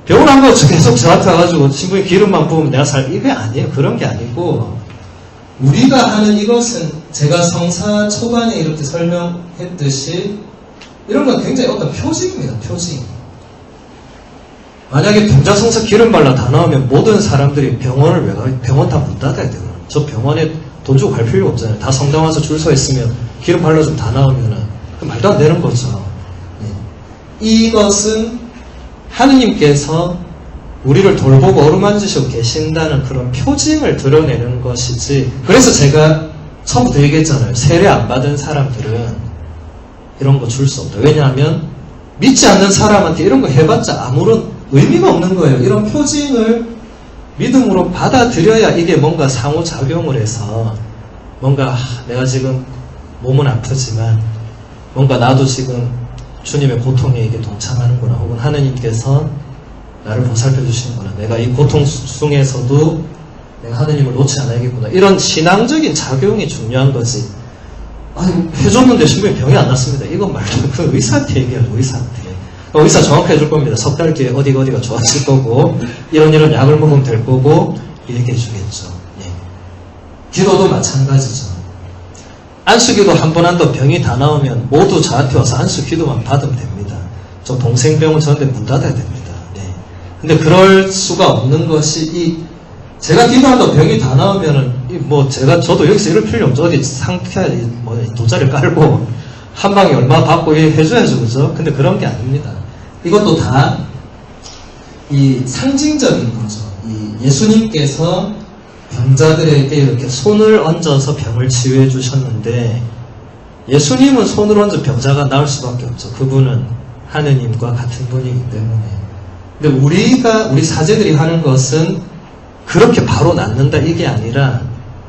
병원 안 가고 계속 저한테 와가지고 신부님 기름만 부으면 내가 이게 아니에요. 그런 게 아니고 우리가 하는 이것은 제가 성사 초반에 이렇게 설명했듯이 이런 건 굉장히 어떤 표징입니다. 표징. 만약에 병자성사 기름 발라 다 나오면 모든 사람들이 병원을 왜 가요? 병원 다 문 닫아야 돼요. 저 병원에 돈 주고 갈 필요가 없잖아요. 다 성당 와서 줄 서 있으면 기름 발라주면 다 나오면은 말도 안 되는 거죠. 이것은 하느님께서 우리를 돌보고 어루만지시고 계신다는 그런 표징을 드러내는 것이지. 그래서 제가 처음부터 얘기했잖아요. 세례 안 받은 사람들은 이런 거 줄 수 없다. 왜냐하면 믿지 않는 사람한테 이런 거 해봤자 아무런 의미가 없는 거예요. 이런 표징을 믿음으로 받아들여야 이게 뭔가 상호작용을 해서 뭔가 내가 지금 몸은 아프지만 뭔가 나도 지금 주님의 고통에 이게 동참하는구나. 혹은 하느님께서 나를 보살펴 주시는구나. 내가 이 고통 중에서도 내가 하느님을 놓지 않아야겠구나. 이런 신앙적인 작용이 중요한 거지. 아니, 해줬는데 신부님 병이 안 났습니다. 이건 말도 그 의사한테 얘기하죠. 의사한테. 의사 정확히 해줄 겁니다. 석 달 뒤에 어디가 좋아질 거고 이런 약을 먹으면 될 거고 얘기해 주겠죠. 예. 기도도 마찬가지죠. 안수기도 한 번 한도 병이 다 나오면 모두 저한테 와서 안수기도만 받으면 됩니다. 저 동생병은 저한테 문 닫아야 됩니다. 네. 근데 그럴 수가 없는 것이 제가 기도한다고 병이 다 나오면은 저도 여기서 이럴 필요 없죠. 어디 상쾌하게 돗자리 깔고 한 방에 얼마 받고 해줘야죠. 그죠? 근데 그런 게 아닙니다. 이것도 다 이 상징적인 거죠. 이 예수님께서 병자들에게 이렇게 손을 얹어서 병을 치유해 주셨는데 예수님은 손을 얹어 병자가 나을 수밖에 없죠. 그분은 하느님과 같은 분이기 때문에. 근데 우리 사제들이 하는 것은 그렇게 바로 낫는다 이게 아니라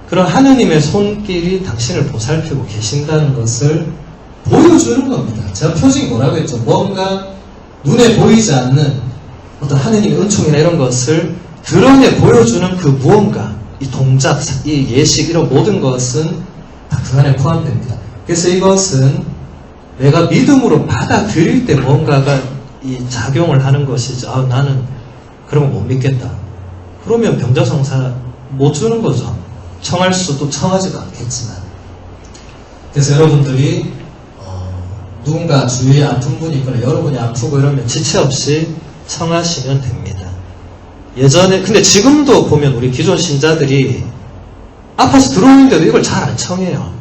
그런 하느님의 손길이 당신을 보살피고 계신다는 것을 보여주는 겁니다. 제가 표징이 뭐라고 했죠? 뭔가 눈에 보이지 않는 어떤 하느님의 은총이나 이런 것을 드러내 보여주는 그 무언가, 이 동작, 이 예식, 이런 모든 것은 다 그 안에 포함됩니다. 그래서 이것은 내가 믿음으로 받아들일 때 뭔가가 이 작용을 하는 것이죠. 나는 그런 거 못 믿겠다. 그러면 병자성사 못 주는 거죠. 청할 수도 청하지도 않겠지만. 그래서 여러분들이 누군가 주위에 아픈 분이 있거나 여러분이 아프고 이러면 지체 없이 청하시면 됩니다. 예전에 근데 지금도 보면 우리 기존 신자들이 아파서 들어오는데도 이걸 잘 안 청해요.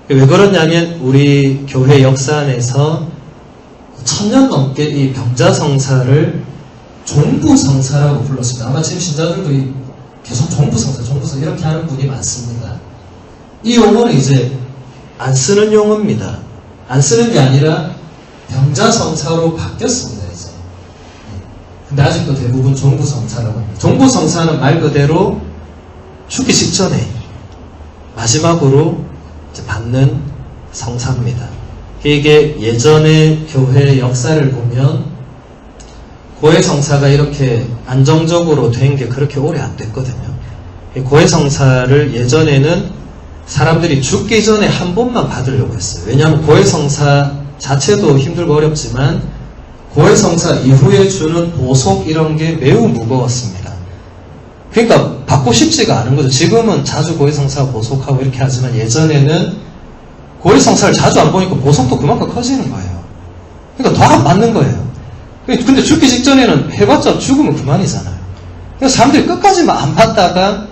왜 그러냐면 우리 교회 역사 안에서 1000년 넘게 이 병자성사를 종부성사라고 불렀습니다. 아마 지금 신자들도 계속 종부성사 이렇게 하는 분이 많습니다. 이 용어는 이제 안 쓰는 용어입니다. 안 쓰는 게 아니라 병자성사로 바뀌었습니다. 이제. 근데 아직도 대부분 종부성사라고 합니다. 종부성사는 말 그대로 죽기 직전에 마지막으로 이제 받는 성사입니다. 이게 예전의 교회 역사를 보면 고해성사가 이렇게 안정적으로 된 게 그렇게 오래 안 됐거든요. 고해성사를 예전에는 사람들이 죽기 전에 한 번만 받으려고 했어요. 왜냐하면 고해성사 자체도 힘들고 어렵지만 고해성사 이후에 주는 보속 이런 게 매우 무거웠습니다. 그러니까 받고 싶지가 않은 거죠. 지금은 자주 고해성사 보석하고 이렇게 하지만 예전에는 고해성사를 자주 안 보니까 보석도 그만큼 커지는 거예요. 그러니까 더 안 받는 거예요. 근데 죽기 직전에는 해봤자 죽으면 그만이잖아요. 그래서 사람들이 끝까지만 안 받다가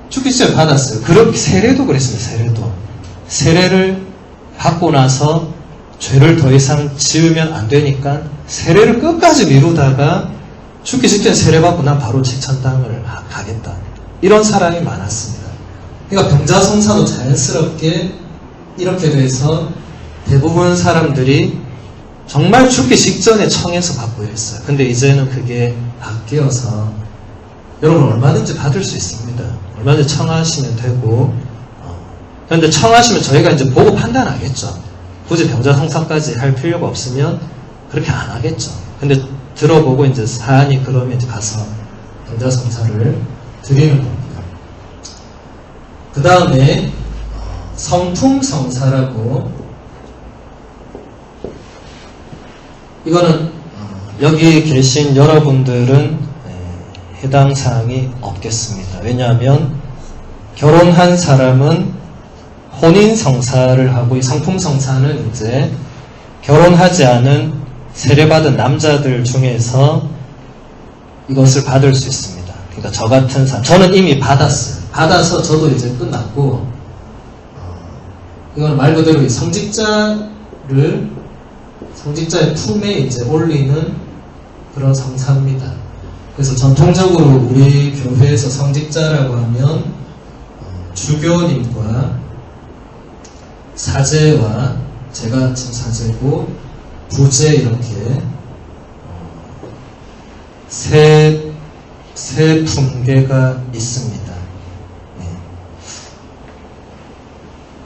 죽기 직전에 받았어요. 그렇게 세례도 그랬습니다. 세례를 받고 나서 죄를 더 이상 지으면 안 되니까 세례를 끝까지 미루다가 죽기 직전에 세례받고 난 바로 직천당을 가겠다. 이런 사람이 많았습니다. 그러니까 병자성사도 자연스럽게 이렇게 돼서 대부분 사람들이 정말 죽기 직전에 청해서 받고 이랬어요. 근데 이제는 그게 바뀌어서 여러분 얼마든지 받을 수 있습니다. 얼마든지 청하시면 되고 그런데 청하시면 저희가 이제 보고 판단하겠죠. 굳이 병자성사까지 할 필요가 없으면 그렇게 안 하겠죠. 근데 들어보고 이제 사안이 그러면 이제 가서 병자성사를 드리는 겁니다. 그 다음에 성품성사라고 이거는 여기 계신 여러분들은 해당 사항이 없겠습니다. 왜냐하면 결혼한 사람은 혼인성사를 하고 이 성품성사는 이제 결혼하지 않은 세례받은 남자들 중에서 이것을 받을 수 있습니다. 그러니까 저 같은 사람, 저는 이미 받았어요. 받아서 저도 이제 끝났고 이건 말 그대로 이 성직자의 품에 이제 올리는 그런 성사입니다. 그래서 전통적으로 우리 교회에서 성직자라고 하면 주교님과 사제와 제가 지금 사제고 부제 이렇게 세 품계가 있습니다. 네.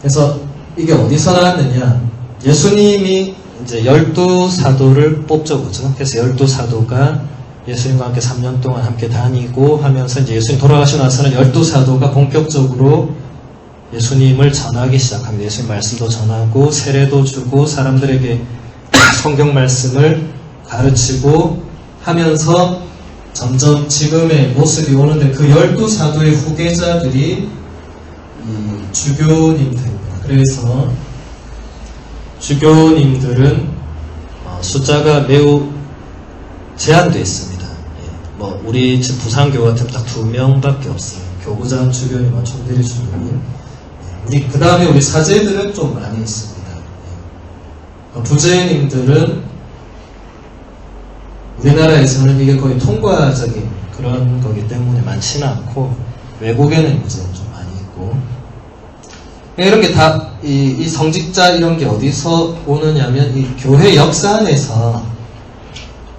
그래서 이게 어디서 나왔느냐? 예수님이 이제 12사도를 뽑죠, 그죠? 그래서 12사도가 예수님과 함께 3년 동안 함께 다니고 하면서 이제 예수님 돌아가시고 나서는 12사도가 본격적으로 예수님을 전하기 시작합니다. 예수님 말씀도 전하고 세례도 주고 사람들에게 성경 말씀을 가르치고 하면서 점점 지금의 모습이 오는데 그 12사도의 후계자들이 이 주교님들입니다. 그래서 주교님들은 숫자가 매우 제한되어 있습니다. 뭐 우리 집 부산교 같으면 딱 2명밖에 없어요. 교구장 주교님과 총대리 주교님. 그 다음에 우리 사제들은 좀 많이 있습니다. 부제님들은 우리나라에서는 이게 거의 통과적인 그런 거기 때문에 많지는 않고 외국에는 이제 좀 많이 있고 이런 게 다 이 성직자 이런 게 어디서 오느냐면 이 교회 역사 안에서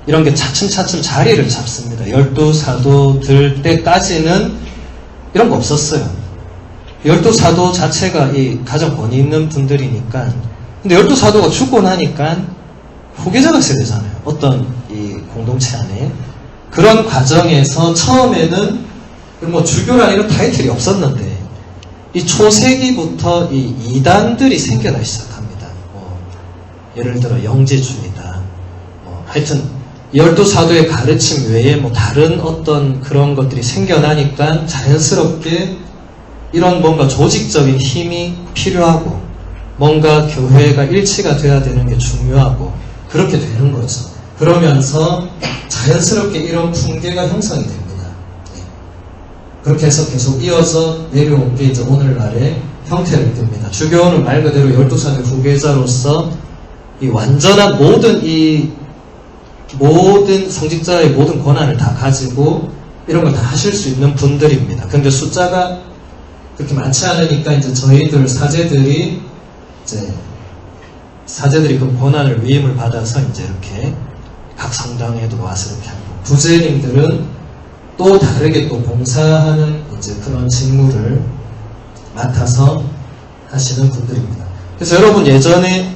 이런 게 차츰차츰 자리를 잡습니다. 12사도들 때까지는 이런 거 없었어요. 12사도 자체가 이 가장 권위 있는 분들이니까 근데 12사도가 죽고 나니까 후계자가 있어야 되잖아요. 어떤 이 공동체 안에 그런 과정에서 처음에는 뭐 주교라는 이런 타이틀이 없었는데 이 초세기부터 이 이단들이 생겨나기 시작합니다. 예를 들어 영지주의다. 하여튼 12사도의 가르침 외에 뭐 다른 어떤 그런 것들이 생겨나니까 자연스럽게 이런 뭔가 조직적인 힘이 필요하고 뭔가 교회가 일치가 돼야 되는 게 중요하고 그렇게 되는 거죠. 그러면서 자연스럽게 이런 풍계가 형성이 됩니다. 그렇게 해서 계속 이어서 내려온 게 이제 오늘날의 형태를 띱니다. 주교는 말 그대로 12사도의 후계자로서 이 완전한 모든 성직자의 모든 권한을 다 가지고 이런 걸 다 하실 수 있는 분들입니다. 근데 숫자가 그렇게 많지 않으니까 이제 저희들 사제들이 그 권한을 위임을 받아서 이제 이렇게 각 성당에도 와서 이렇게 하고 부제님들은 또 다르게 또 봉사하는 이제 그런 직무를 맡아서 하시는 분들입니다. 그래서 여러분 예전에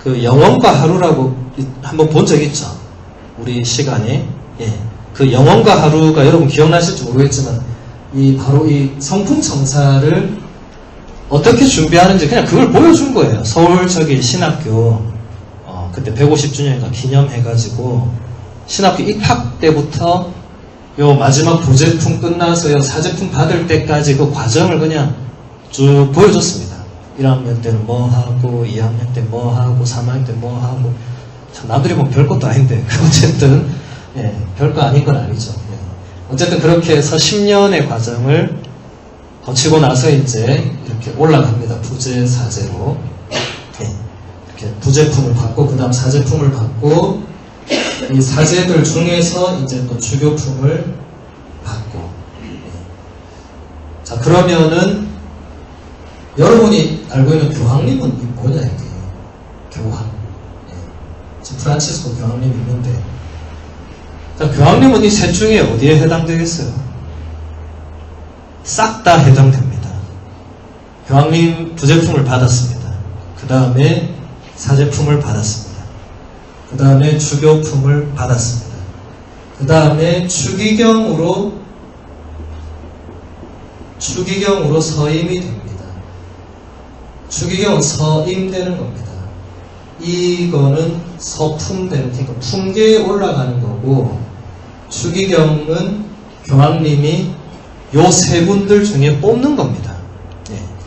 그 영원과 하루라고 한번 본 적 있죠? 우리 시간에. 그 영원과 하루가 여러분 기억나실지 모르겠지만 바로 이 성품성사를 어떻게 준비하는지 그냥 그걸 보여준 거예요. 서울 신학교 그때 150주년인가 기념해가지고 신학교 입학 때부터 요 마지막 부제품 끝나서요 사제품 받을 때까지 그 과정을 그냥 쭉 보여줬습니다. 1학년 때는 뭐 하고 2학년 때 뭐 하고 3학년 때 뭐 하고 참 남들이 보면 별것도 아닌데 어쨌든 별거 아닌 건 아니죠. 어쨌든 그렇게 해서 10년의 과정을 거치고 나서 이제 이렇게 올라갑니다. 부제 사제로 이렇게 부제품을 받고 그 다음 사제품을 받고 이 사제들 중에서 이제 또 주교품을 받고 자 그러면은 여러분이 알고 있는 교황님은 뭐냐 이게 교황 지금 프란치스코 교황님이 있는데 자 교황님은 이 셋 중에 어디에 해당되겠어요? 싹 다 해당됩니다. 교황님 부제품을 받았습니다. 그 다음에 사제품을 받았습니다. 그 다음에 주교품을 받았습니다. 그 다음에 추기경으로 서임이 됩니다. 추기경은 서임되는 겁니다. 이거는 서품되는, 그러니까 품계에 올라가는 거고, 추기경은 교황님이 요 세 분들 중에 뽑는 겁니다.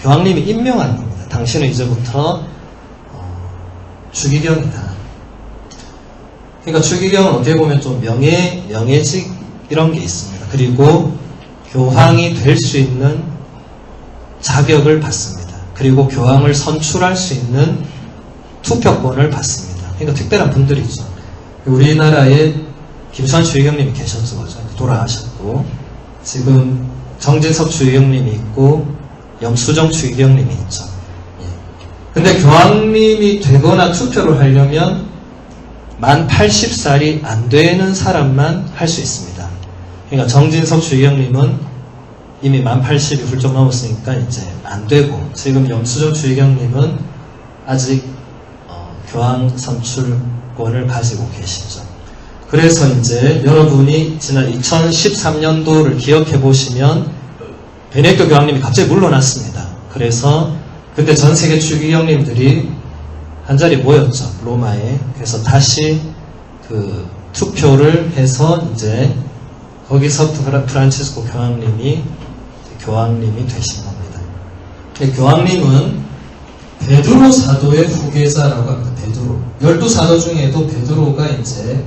교황님이 임명하는 겁니다. 당신은 이제부터 추기경이다. 그러니까 추기경은 어떻게 보면 좀 명예직 이런 게 있습니다. 그리고 교황이 될 수 있는 자격을 받습니다. 그리고 교황을 선출할 수 있는 투표권을 받습니다. 그러니까 특별한 분들이죠. 우리나라에 김수환 주의경님이 계셨죠. 돌아가셨고 지금 정진석 주의경님이 있고 염수정 주의경님이 있죠. 근데 교황님이 되거나 투표를 하려면 만 80살이 안 되는 사람만 할 수 있습니다. 그러니까 정진석 주의경님은 이미 만 80이 훌쩍 넘었으니까 이제 안 되고, 지금 염수정 주의경님은 아직 교황 선출권을 가지고 계시죠. 그래서 이제 여러분이 지난 2013년도를 기억해 보시면 베네딕토 교황님이 갑자기 물러났습니다. 그래서 그때 전 세계 추기경님들이 한 자리에 모였죠. 로마에. 그래서 다시 그 투표를 해서 이제 거기서 프란치스코 교황님이 되신 겁니다. 교황님은 베드로 사도의 후계자라고 합니다. 베드로. 12사도 중에도 베드로가 이제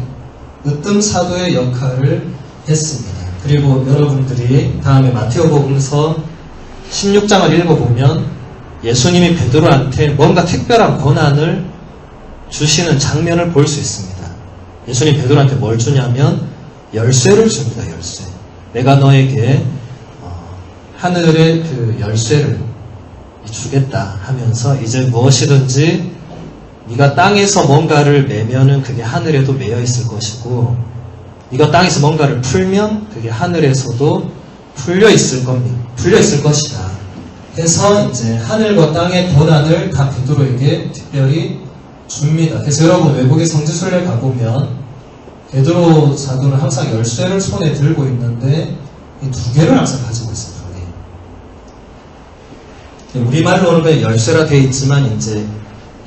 으뜸 사도의 역할을 했습니다. 그리고 여러분들이 다음에 마테오복음서 16장을 읽어보면 예수님이 베드로한테 뭔가 특별한 권한을 주시는 장면을 볼 수 있습니다. 예수님이 베드로한테 뭘 주냐면 열쇠를 줍니다. 열쇠. 내가 너에게 하늘의 그 열쇠를 주겠다 하면서 이제 무엇이든지 네가 땅에서 뭔가를 매면은 그게 하늘에도 매여 있을 것이고, 네가 땅에서 뭔가를 풀면 그게 하늘에서도 풀려 있을 것이다. 해서 이제 하늘과 땅의 권한을 다 베드로에게 특별히 줍니다. 그래서 여러분 외국의 성지순례 가보면 베드로 사도는 항상 열쇠를 손에 들고 있는데 이 두 개를 항상 가지고 있어요. 우리말로는 그냥 열쇠라 되어 있지만 이제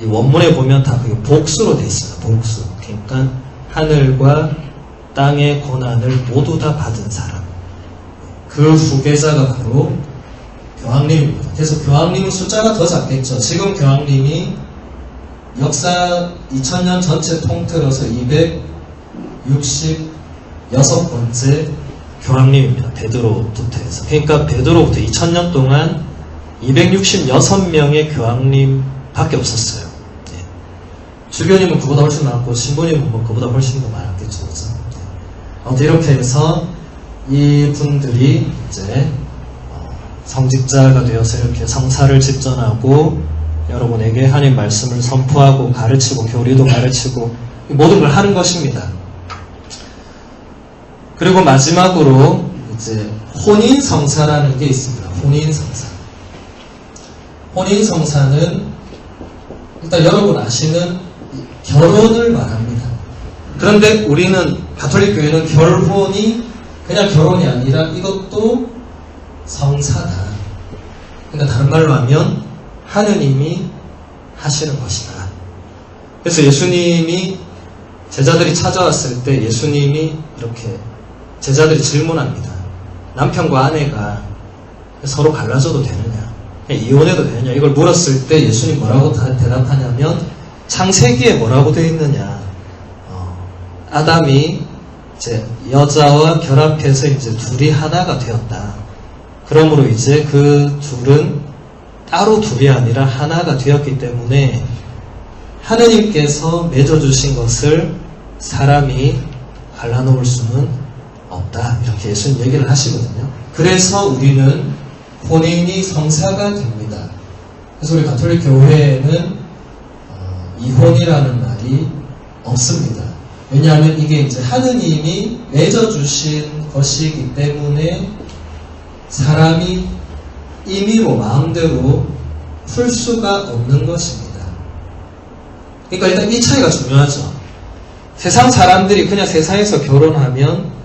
이 원문에 보면 다 그게 복수로 되어 있습니다. 복수. 그러니까 하늘과 땅의 권한을 모두 다 받은 사람. 그 후계자가 바로 교황님입니다. 그래서 교황님은 숫자가 더 작겠죠. 지금 교황님이 역사 2000년 전체 통틀어서 266번째 교황님입니다. 베드로부터 해서. 그러니까 베드로부터 2000년 동안 266명의 교황님 밖에 없었어요. 주교님은 그보다 훨씬 많았고, 신부님은 뭐 그보다 훨씬 더 많았겠죠. 이렇게 해서 이 분들이 이제 성직자가 되어서 이렇게 성사를 집전하고 여러분에게 하나님 말씀을 선포하고 가르치고 교리도 가르치고 모든 걸 하는 것입니다. 그리고 마지막으로 이제 혼인성사라는 게 있습니다. 혼인성사. 혼인성사는 일단 여러분 아시는 결혼을 말합니다. 그런데 우리는 가톨릭 교회는 결혼이 그냥 결혼이 아니라 이것도 성사다. 그러니까 다른 말로 하면 하느님이 하시는 것이다. 그래서 예수님이 제자들이 찾아왔을 때 예수님이 이렇게 제자들이 질문합니다. 남편과 아내가 서로 갈라져도 되느냐? 이혼해도 되느냐? 이걸 물었을 때 예수님 뭐라고 대답하냐면 창세기에 뭐라고 되어 있느냐? 아담이 이제 여자와 결합해서 이제 둘이 하나가 되었다. 그러므로 이제 그 둘은 따로 둘이 아니라 하나가 되었기 때문에 하느님께서 맺어주신 것을 사람이 갈라놓을 수는 없다. 이렇게 예수님 얘기를 하시거든요. 그래서 우리는 혼인이 성사가 됩니다. 그래서 우리 가톨릭 교회에는 이혼이라는 말이 없습니다. 왜냐하면 이게 이제 하느님이 맺어주신 것이기 때문에 사람이 임의로 마음대로 풀 수가 없는 것입니다. 그러니까 일단 이 차이가 중요하죠. 세상 사람들이 그냥 세상에서 결혼하면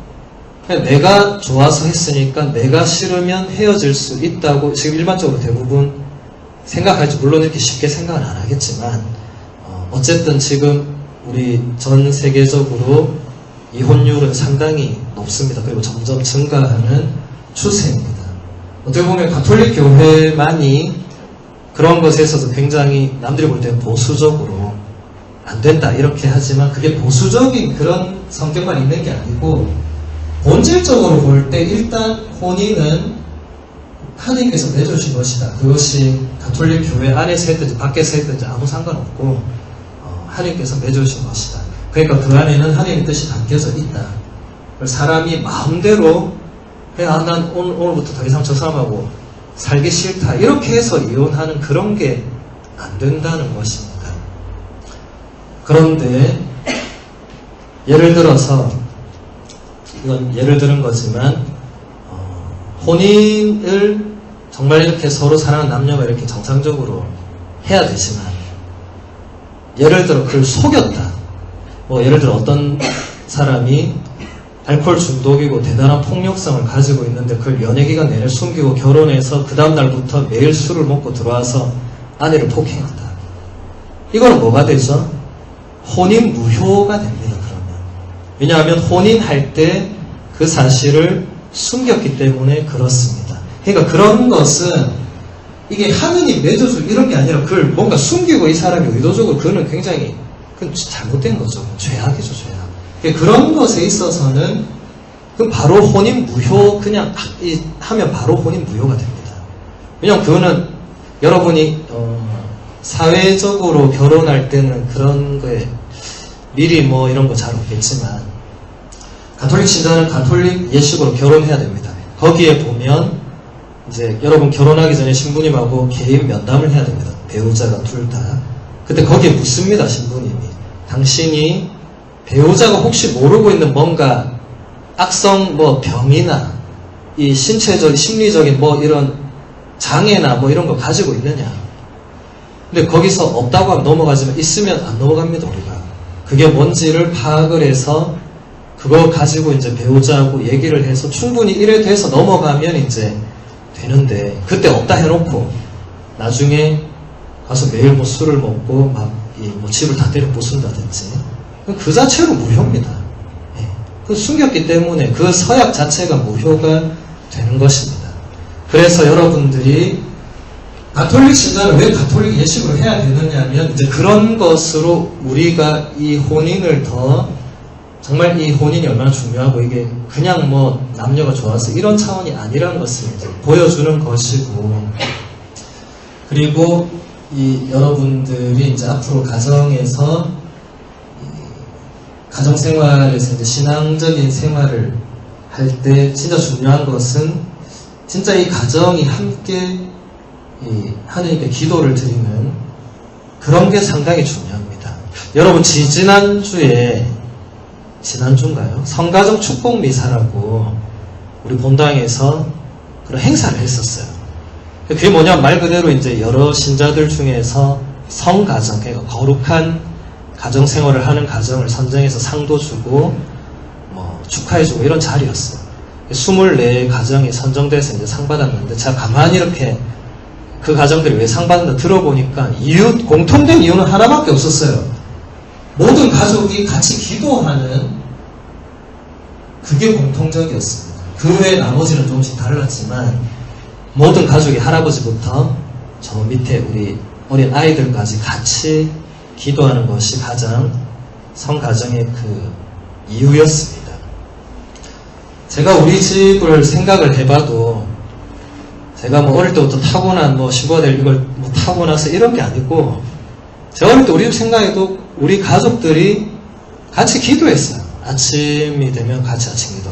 그냥 내가 좋아서 했으니까 내가 싫으면 헤어질 수 있다고 지금 일반적으로 대부분 생각할지, 물론 이렇게 쉽게 생각은 안 하겠지만 어쨌든 지금 우리 전 세계적으로 이혼율은 상당히 높습니다. 그리고 점점 증가하는 추세입니다. 어떻게 보면 가톨릭 교회만이 그런 것에 있어서 굉장히 남들이 볼 때는 보수적으로 안 된다 이렇게 하지만 그게 보수적인 그런 성격만 있는 게 아니고 본질적으로 볼 때 일단 혼인은 하느님께서 맺어주신 것이다. 그것이 가톨릭 교회 안에서 했든지 밖에서 했든지 아무 상관없고 하느님께서 맺어주신 것이다. 그러니까 그 안에는 하느님의 뜻이 담겨져 있다. 사람이 마음대로 난 오늘부터 더 이상 저 사람하고 살기 싫다 이렇게 해서 이혼하는 그런 게 안 된다는 것입니다. 그런데 예를 들어서 이건 예를 들은 거지만 혼인을 정말 이렇게 서로 사랑하는 남녀가 이렇게 정상적으로 해야 되지만 예를 들어 그걸 속였다. 예를 들어 어떤 사람이 알코올 중독이고 대단한 폭력성을 가지고 있는데 그걸 연애기간 내내 숨기고 결혼해서 그 다음날부터 매일 술을 먹고 들어와서 아내를 폭행한다. 이거는 뭐가 되죠? 혼인 무효가 됩니다. 그러면. 왜냐하면 혼인할 때 그 사실을 숨겼기 때문에 그렇습니다. 그러니까 그런 것은 이게 하느님 맺어줄 이런 게 아니라 그걸 뭔가 숨기고 이 사람이 의도적으로 그거는 굉장히 그건 잘못된 거죠. 죄악이죠, 죄악. 그런 것에 있어서는 그 바로 혼인 무효 그냥 하면 바로 혼인 무효가 됩니다. 왜냐하면 그거는 여러분이 사회적으로 결혼할 때는 그런 거에 미리 이런 거 잘 없겠지만 가톨릭 신자는 가톨릭 예식으로 결혼해야 됩니다. 거기에 보면 이제 여러분 결혼하기 전에 신부님하고 개인 면담을 해야 됩니다. 배우자가 둘 다. 그때 거기에 묻습니다. 신부님이. 당신이 배우자가 혹시 모르고 있는 뭔가 악성 병이나 이 신체적, 심리적인 이런 장애나 이런 거 가지고 있느냐. 근데 거기서 없다고 하면 넘어가지만 있으면 안 넘어갑니다, 우리가. 그게 뭔지를 파악을 해서 그거 가지고 이제 배우자하고 얘기를 해서 충분히 이래 돼서 넘어가면 이제 되는데 그때 없다 해놓고 나중에 가서 매일 술을 먹고 집을 다 때려 부순다든지 그 자체로 무효입니다. 예. 그 숨겼기 때문에 그 서약 자체가 무효가 되는 것입니다. 그래서 여러분들이 가톨릭 신자는 왜 가톨릭 예식으로 해야 되느냐면 이제 그런 것으로 우리가 이 혼인을 더 정말 이 혼인이 얼마나 중요하고 이게 그냥 남녀가 좋아서 이런 차원이 아니라는 것을 이제 보여주는 것이고 그리고 이 여러분들이 이제 앞으로 가정에서 가정생활에서 이제 신앙적인 생활을 할 때 진짜 중요한 것은 진짜 이 가정이 함께 이 하느님께 기도를 드리는 그런 게 상당히 중요합니다. 여러분 지난주인가요? 성가정 축복 미사라고 우리 본당에서 그런 행사를 했었어요. 그게 뭐냐면 말 그대로 이제 여러 신자들 중에서 성가정, 그러니까 거룩한 가정 생활을 하는 가정을 선정해서 상도 주고 축하해주고 이런 자리였어요. 24가정이 선정돼서 이제 상 받았는데 제가 가만히 이렇게 그 가정들이 왜 상 받는다 들어보니까 공통된 이유는 하나밖에 없었어요. 모든 가족이 같이 기도하는 그게 공통적이었습니다. 그 외에 나머지는 조금씩 달랐지만 모든 가족이 할아버지부터 저 밑에 우리 어린 아이들까지 같이 기도하는 것이 가장 성가정의 그 이유였습니다. 제가 우리 집을 생각을 해봐도 제가 뭐 어릴 때부터 타고난 뭐 신부가 될 이걸 뭐 타고나서 이런 게 아니고 제가 어릴 때 우리 집 생각해도 우리 가족들이 같이 기도했어요. 아침이 되면 같이 아침 기도,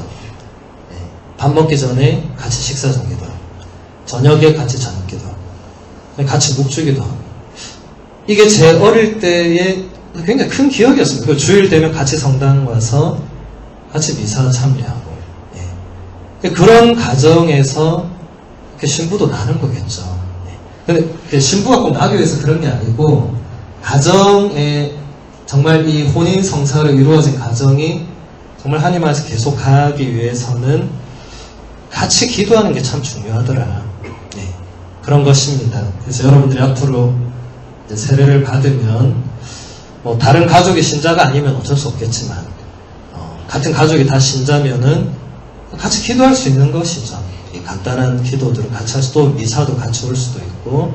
밥 먹기 전에 같이 식사 전 기도, 저녁에 같이 저녁 기도, 같이 묵주기도 하고. 이게 제 어릴 때의 굉장히 큰 기억이었습니다. 주일 되면 같이 성당 와서 같이 미사 참여하고. 그런 가정에서 신부도 나는 거겠죠. 근데 신부가 꼭 나기 위해서 그런 게 아니고 가정에 정말 이 혼인 성사로 이루어진 가정이 정말 하나님 안에서 계속 가기 위해서는 같이 기도하는 게 참 중요하더라. 그런 것입니다. 그래서 여러분들이 앞으로 이제 세례를 받으면 뭐 다른 가족이 신자가 아니면 어쩔 수 없겠지만 같은 가족이 다 신자면은 같이 기도할 수 있는 것이죠. 이 간단한 기도들을 같이 할 수도, 미사도 같이 올 수도 있고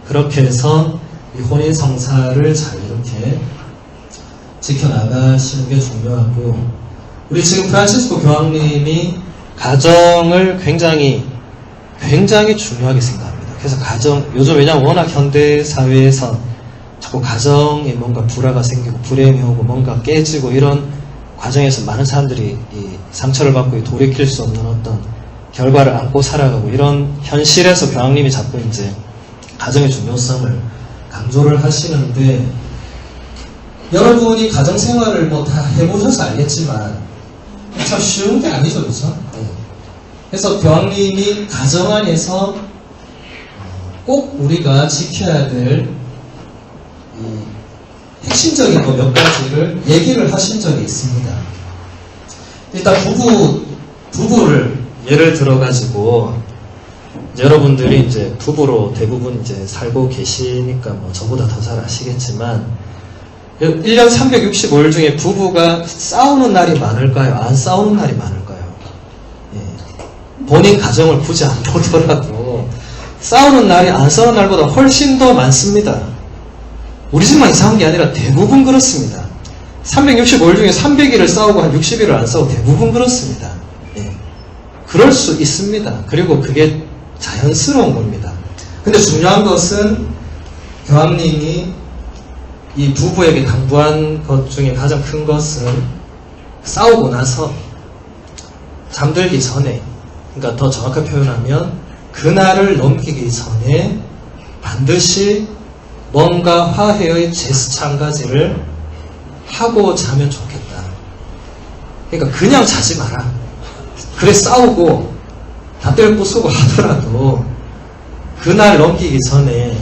그렇게 해서 이 혼인 성사를 잘 이렇게 지켜나가시는 게 중요하고, 우리 지금 프란치스코 교황님이 가정을 굉장히 중요하게 생각합니다. 그래서 가정, 요즘 왜냐면 워낙 현대 사회에서 자꾸 가정에 뭔가 불화가 생기고 불행이 오고 뭔가 깨지고 이런 과정에서 많은 사람들이 이 상처를 받고 돌이킬 수 없는 어떤 결과를 안고 살아가고, 이런 현실에서 교황님이 자꾸 이제 가정의 중요성을 강조를 하시는데, 여러분이 가정생활을 뭐 다 해보셔서 알겠지만 참 쉬운 게 아니죠, 그렇죠? 그래서 교황님이 가정 안에서 꼭 우리가 지켜야 될 핵심적인 거 몇 가지를 얘기를 하신 적이 있습니다. 일단 부부를 예를 들어가지고, 여러분들이 이제 부부로 대부분 이제 살고 계시니까 뭐 저보다 더 잘 아시겠지만, 1년 365일 중에 부부가 싸우는 날이 많을까요? 안 싸우는 날이 많을까요? 본인 가정을 굳이 안 보더라도 싸우는 날이 안 싸우는 날보다 훨씬 더 많습니다. 우리 집만 이상한 게 아니라 대부분 그렇습니다. 365일 중에 300일을 싸우고 한 60일을 안 싸우고 대부분 그렇습니다. 그럴 수 있습니다. 그리고 그게 자연스러운 겁니다. 근데 중요한 것은 교황님이 이 부부에게 당부한 것 중에 가장 큰 것은 싸우고 나서 잠들기 전에, 그러니까 더 정확하게 표현하면 그날을 넘기기 전에 반드시 뭔가 화해의 제스처 한 가지를 하고 자면 좋겠다. 그러니까 그냥 자지 마라. 그래 싸우고 다 때려 부수고 하더라도 그날 넘기기 전에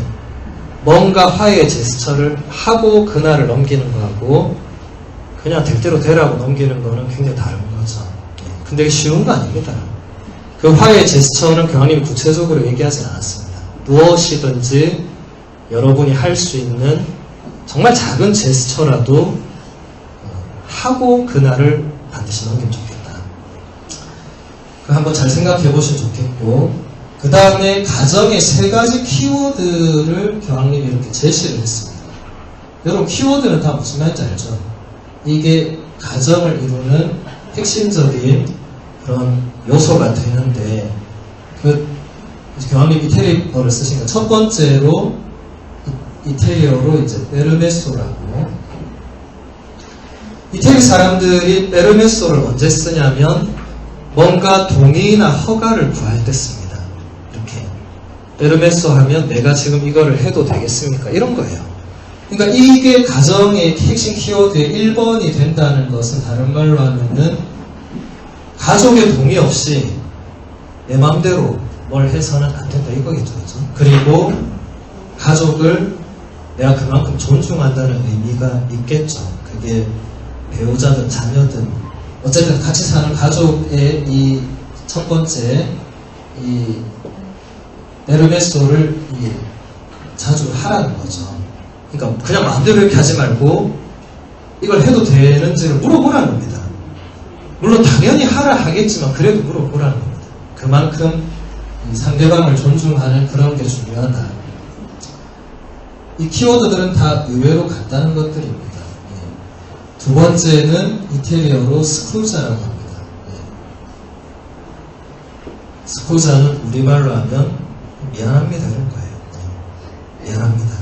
뭔가 화해의 제스처를 하고 그날을 넘기는 거하고 그냥 될 대로 되라고 넘기는 거는 굉장히 다른 거죠. 근데 쉬운 거 아닙니다. 그 화해의 제스처는 교황님이 구체적으로 얘기하지 않았습니다. 무엇이든지 여러분이 할 수 있는 정말 작은 제스처라도 하고 그날을 반드시 넘기면 좋겠다. 한번 잘 생각해 보시면 좋겠고, 그 다음에 가정의 3가지 키워드를 교황님이 이렇게 제시를 했습니다. 여러분, 키워드는 다 무슨 말인지 알죠? 이게 가정을 이루는 핵심적인 그런 요소가 되는데, 그 교황님이 이태리어를 쓰시니까 첫 번째로 이태리어로 이제 페르메소라고, 이태리 사람들이 페르메소를 언제 쓰냐면 뭔가 동의나 허가를 구할 때 씁니다. 이렇게 페르메소 하면 내가 지금 이거를 해도 되겠습니까? 이런 거예요. 그러니까 이게 가정의 핵심 키워드의 1번이 된다는 것은 다른 말로 하면은 가족의 동의 없이 내 마음대로 뭘 해서는 안 된다 이거겠죠. 그렇죠? 그리고 가족을 내가 그만큼 존중한다는 의미가 있겠죠. 그게 배우자든 자녀든 어쨌든 같이 사는 가족의 이 첫 번째 이 페르메소를 자주 하라는 거죠. 그러니까 그냥 마음대로 이렇게 하지 말고 이걸 해도 되는지를 물어보라는 겁니다. 물론 당연히 하라 하겠지만 그래도 물어보라는 겁니다. 그만큼 이 상대방을 존중하는 그런 게 중요하다. 이 키워드들은 다 의외로 간단한 것들입니다. 두 번째는 이태리어로 스쿠자라고 합니다. 스쿠자는 우리말로 하면 미안합니다 이런 거예요. 미안합니다.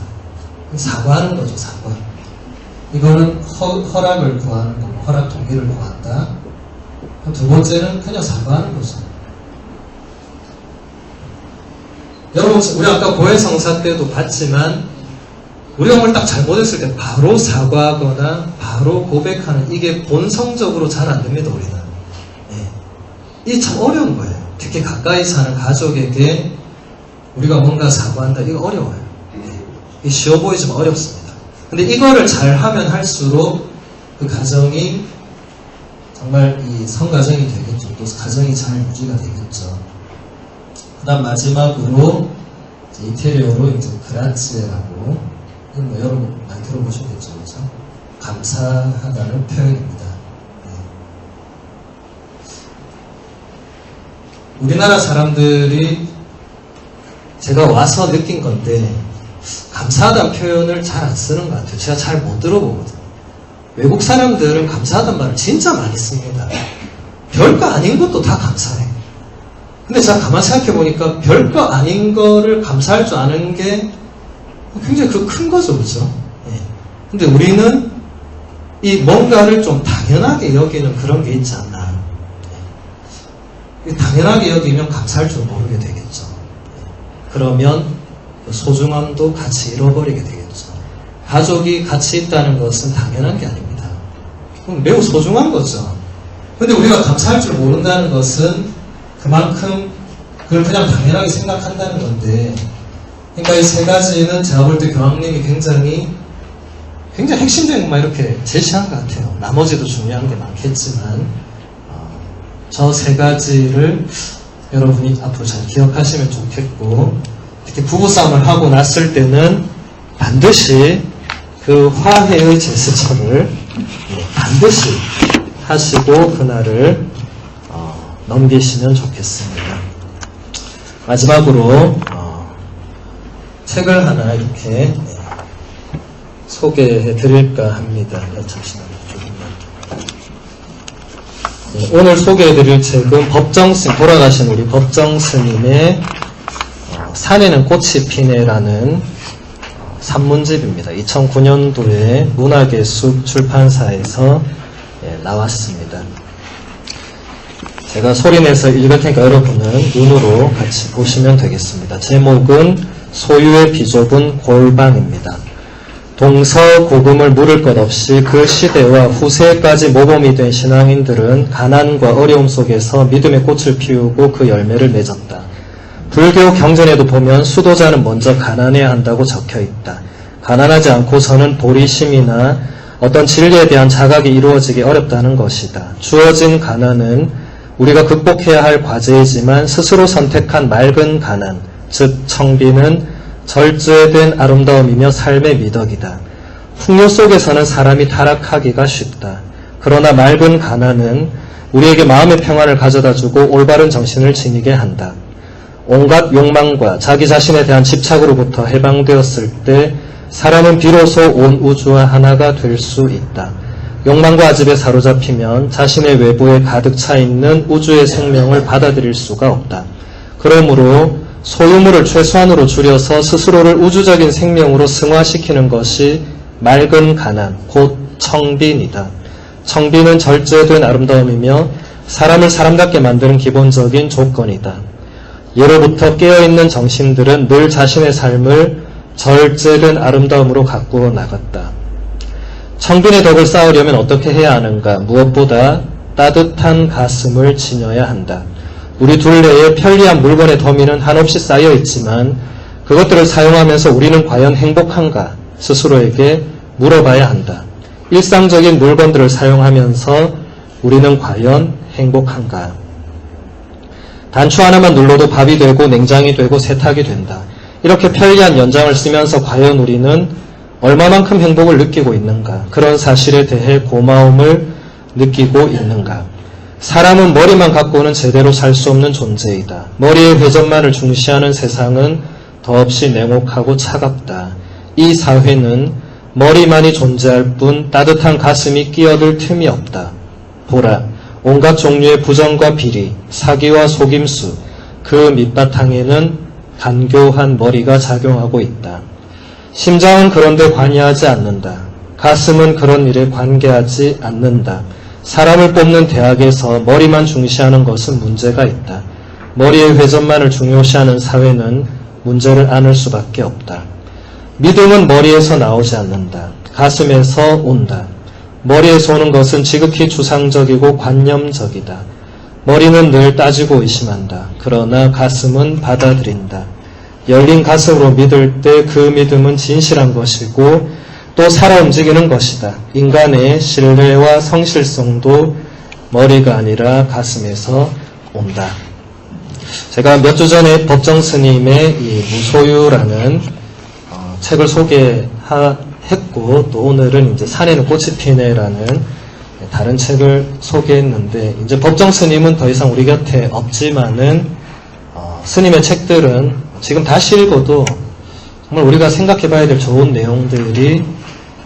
사과하는 거죠, 사과. 이거는 허락을 구하는 거고, 허락 동의를 구한다. 두 번째는 그냥 사과하는 거죠. 여러분, 우리 아까 고해성사 때도 봤지만, 우리가 뭘 딱 잘못했을 때 바로 사과하거나 바로 고백하는 이게 본성적으로 잘 안 됩니다, 우리는. 이게 참 어려운 거예요. 특히 가까이 사는 가족에게 우리가 뭔가 사과한다, 이거 어려워요. 이게 쉬워 보이지만 어렵습니다. 근데 이거를 잘 하면 할수록 그 가정이 정말 이 성가정이 되겠죠. 또 가정이 잘 유지가 되겠죠. 그 다음 마지막으로 이태리어로 이제 그라치에라고, 뭐 여러분 많이 들어보셨겠죠, 그렇죠? 감사하다는 표현입니다. 우리나라 사람들이 제가 와서 느낀 건데 감사하다는 표현을 잘 안 쓰는 것 같아요. 제가 잘 못 들어보거든요. 외국 사람들은 감사하다는 말을 진짜 많이 씁니다. 별거 아닌 것도 다 감사해. 근데 제가 가만히 생각해보니까 별거 아닌 거를 감사할 줄 아는 게 굉장히 큰 거죠, 그렇죠? 근데 우리는 이 뭔가를 좀 당연하게 여기는 그런 게 있지 않나. 당연하게 여기면 감사할 줄 모르게 되겠죠. 그러면 소중함도 같이 잃어버리게 되겠죠. 가족이 같이 있다는 것은 당연한 게 아닙니다. 매우 소중한 거죠. 근데 우리가 감사할 줄 모른다는 것은 그만큼 그걸 그냥 당연하게 생각한다는 건데, 그러니까 이 세 가지는 제가 볼 때 교황님이 굉장히 핵심적인 것만 이렇게 제시한 것 같아요. 나머지도 중요한 게 많겠지만 저 세 가지를 여러분이 앞으로 잘 기억하시면 좋겠고, 특히 부부싸움을 하고 났을 때는 반드시 그 화해의 제스처를 반드시 하시고 그날을 넘기시면 좋겠습니다. 마지막으로 책을 하나 이렇게 소개해 드릴까 합니다. 잠시만요. 오늘 소개해 드릴 책은 돌아가신 우리 법정 스님의 산에는 꽃이 피네라는 산문집입니다. 2009년도에 문학의 숲 출판사에서 나왔습니다. 제가 소리내서 읽을 테니까 여러분은 눈으로 같이 보시면 되겠습니다. 제목은 소유의 비좁은 골방입니다. 동서고금을 물을 것 없이 그 시대와 후세까지 모범이 된 신앙인들은 가난과 어려움 속에서 믿음의 꽃을 피우고 그 열매를 맺었다. 불교 경전에도 보면 수도자는 먼저 가난해야 한다고 적혀있다. 가난하지 않고서는 도리심이나 어떤 진리에 대한 자각이 이루어지기 어렵다는 것이다. 주어진 가난은 우리가 극복해야 할 과제이지만 스스로 선택한 맑은 가난, 즉 청비는 절제된 아름다움이며 삶의 미덕이다. 풍요 속에서는 사람이 타락하기가 쉽다. 그러나 맑은 가난은 우리에게 마음의 평안을 가져다주고 올바른 정신을 지니게 한다. 온갖 욕망과 자기 자신에 대한 집착으로부터 해방되었을 때 사람은 비로소 온 우주와 하나가 될 수 있다. 욕망과 아집에 사로잡히면 자신의 외부에 가득 차 있는 우주의 생명을 받아들일 수가 없다. 그러므로 소유물을 최소한으로 줄여서 스스로를 우주적인 생명으로 승화시키는 것이 맑은 가난, 곧 청빈이다. 청빈은 절제된 아름다움이며 사람을 사람답게 만드는 기본적인 조건이다. 예로부터 깨어있는 정신들은 늘 자신의 삶을 절제된 아름다움으로 가꾸어 나갔다. 청빈의 덕을 쌓으려면 어떻게 해야 하는가? 무엇보다 따뜻한 가슴을 지녀야 한다. 우리 둘레에 편리한 물건의 더미는 한없이 쌓여 있지만 그것들을 사용하면서 우리는 과연 행복한가? 스스로에게 물어봐야 한다. 일상적인 물건들을 사용하면서 우리는 과연 행복한가? 단추 하나만 눌러도 밥이 되고 냉장이 되고 세탁이 된다. 이렇게 편리한 연장을 쓰면서 과연 우리는 얼마만큼 행복을 느끼고 있는가? 그런 사실에 대해 고마움을 느끼고 있는가? 사람은 머리만 갖고는 제대로 살 수 없는 존재이다. 머리의 회전만을 중시하는 세상은 더없이 냉혹하고 차갑다. 이 사회는 머리만이 존재할 뿐 따뜻한 가슴이 끼어들 틈이 없다. 보라, 온갖 종류의 부정과 비리, 사기와 속임수, 그 밑바탕에는 간교한 머리가 작용하고 있다. 심장은 그런데 관여하지 않는다. 가슴은 그런 일에 관계하지 않는다. 사람을 뽑는 대학에서 머리만 중시하는 것은 문제가 있다. 머리의 회전만을 중요시하는 사회는 문제를 안을 수밖에 없다. 믿음은 머리에서 나오지 않는다. 가슴에서 온다. 머리에서 오는 것은 지극히 추상적이고 관념적이다. 머리는 늘 따지고 의심한다. 그러나 가슴은 받아들인다. 열린 가슴으로 믿을 때 그 믿음은 진실한 것이고 또 살아 움직이는 것이다. 인간의 신뢰와 성실성도 머리가 아니라 가슴에서 온다. 제가 몇 주 전에 법정 스님의 이 무소유라는 책을 소개했고 또 오늘은 이제 산에는 꽃이 피네라는 다른 책을 소개했는데 이제 법정 스님은 더 이상 우리 곁에 없지만은 스님의 책들은 지금 다시 읽어도 정말 우리가 생각해봐야 될 좋은 내용들이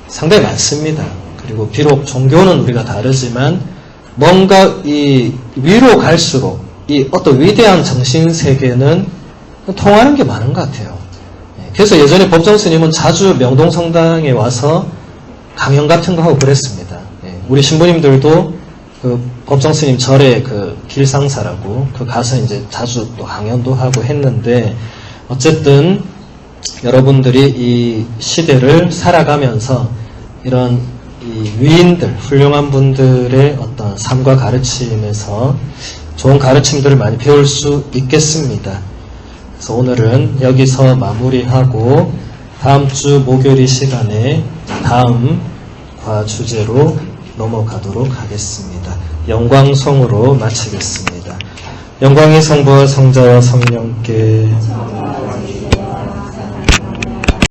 상당히 많습니다. 그리고 비록 종교는 우리가 다르지만 뭔가 이 위로 갈수록 이 어떤 위대한 정신세계는 통하는 게 많은 것 같아요. 그래서 예전에 법정 스님은 자주 명동성당에 와서 강연 같은 거 하고 그랬습니다. 우리 신부님들도 그 법정 스님 절에 그 길상사라고 그 가서 이제 자주 또 강연도 하고 했는데 어쨌든 여러분들이 이 시대를 살아가면서 이런 이 위인들, 훌륭한 분들의 어떤 삶과 가르침에서 좋은 가르침들을 많이 배울 수 있겠습니다. 그래서 오늘은 여기서 마무리하고 다음 주 목요일 이 시간에 다음 과주제로 넘어가도록 하겠습니다. 영광송으로 마치겠습니다. 영광의 성부와 성자와 성령께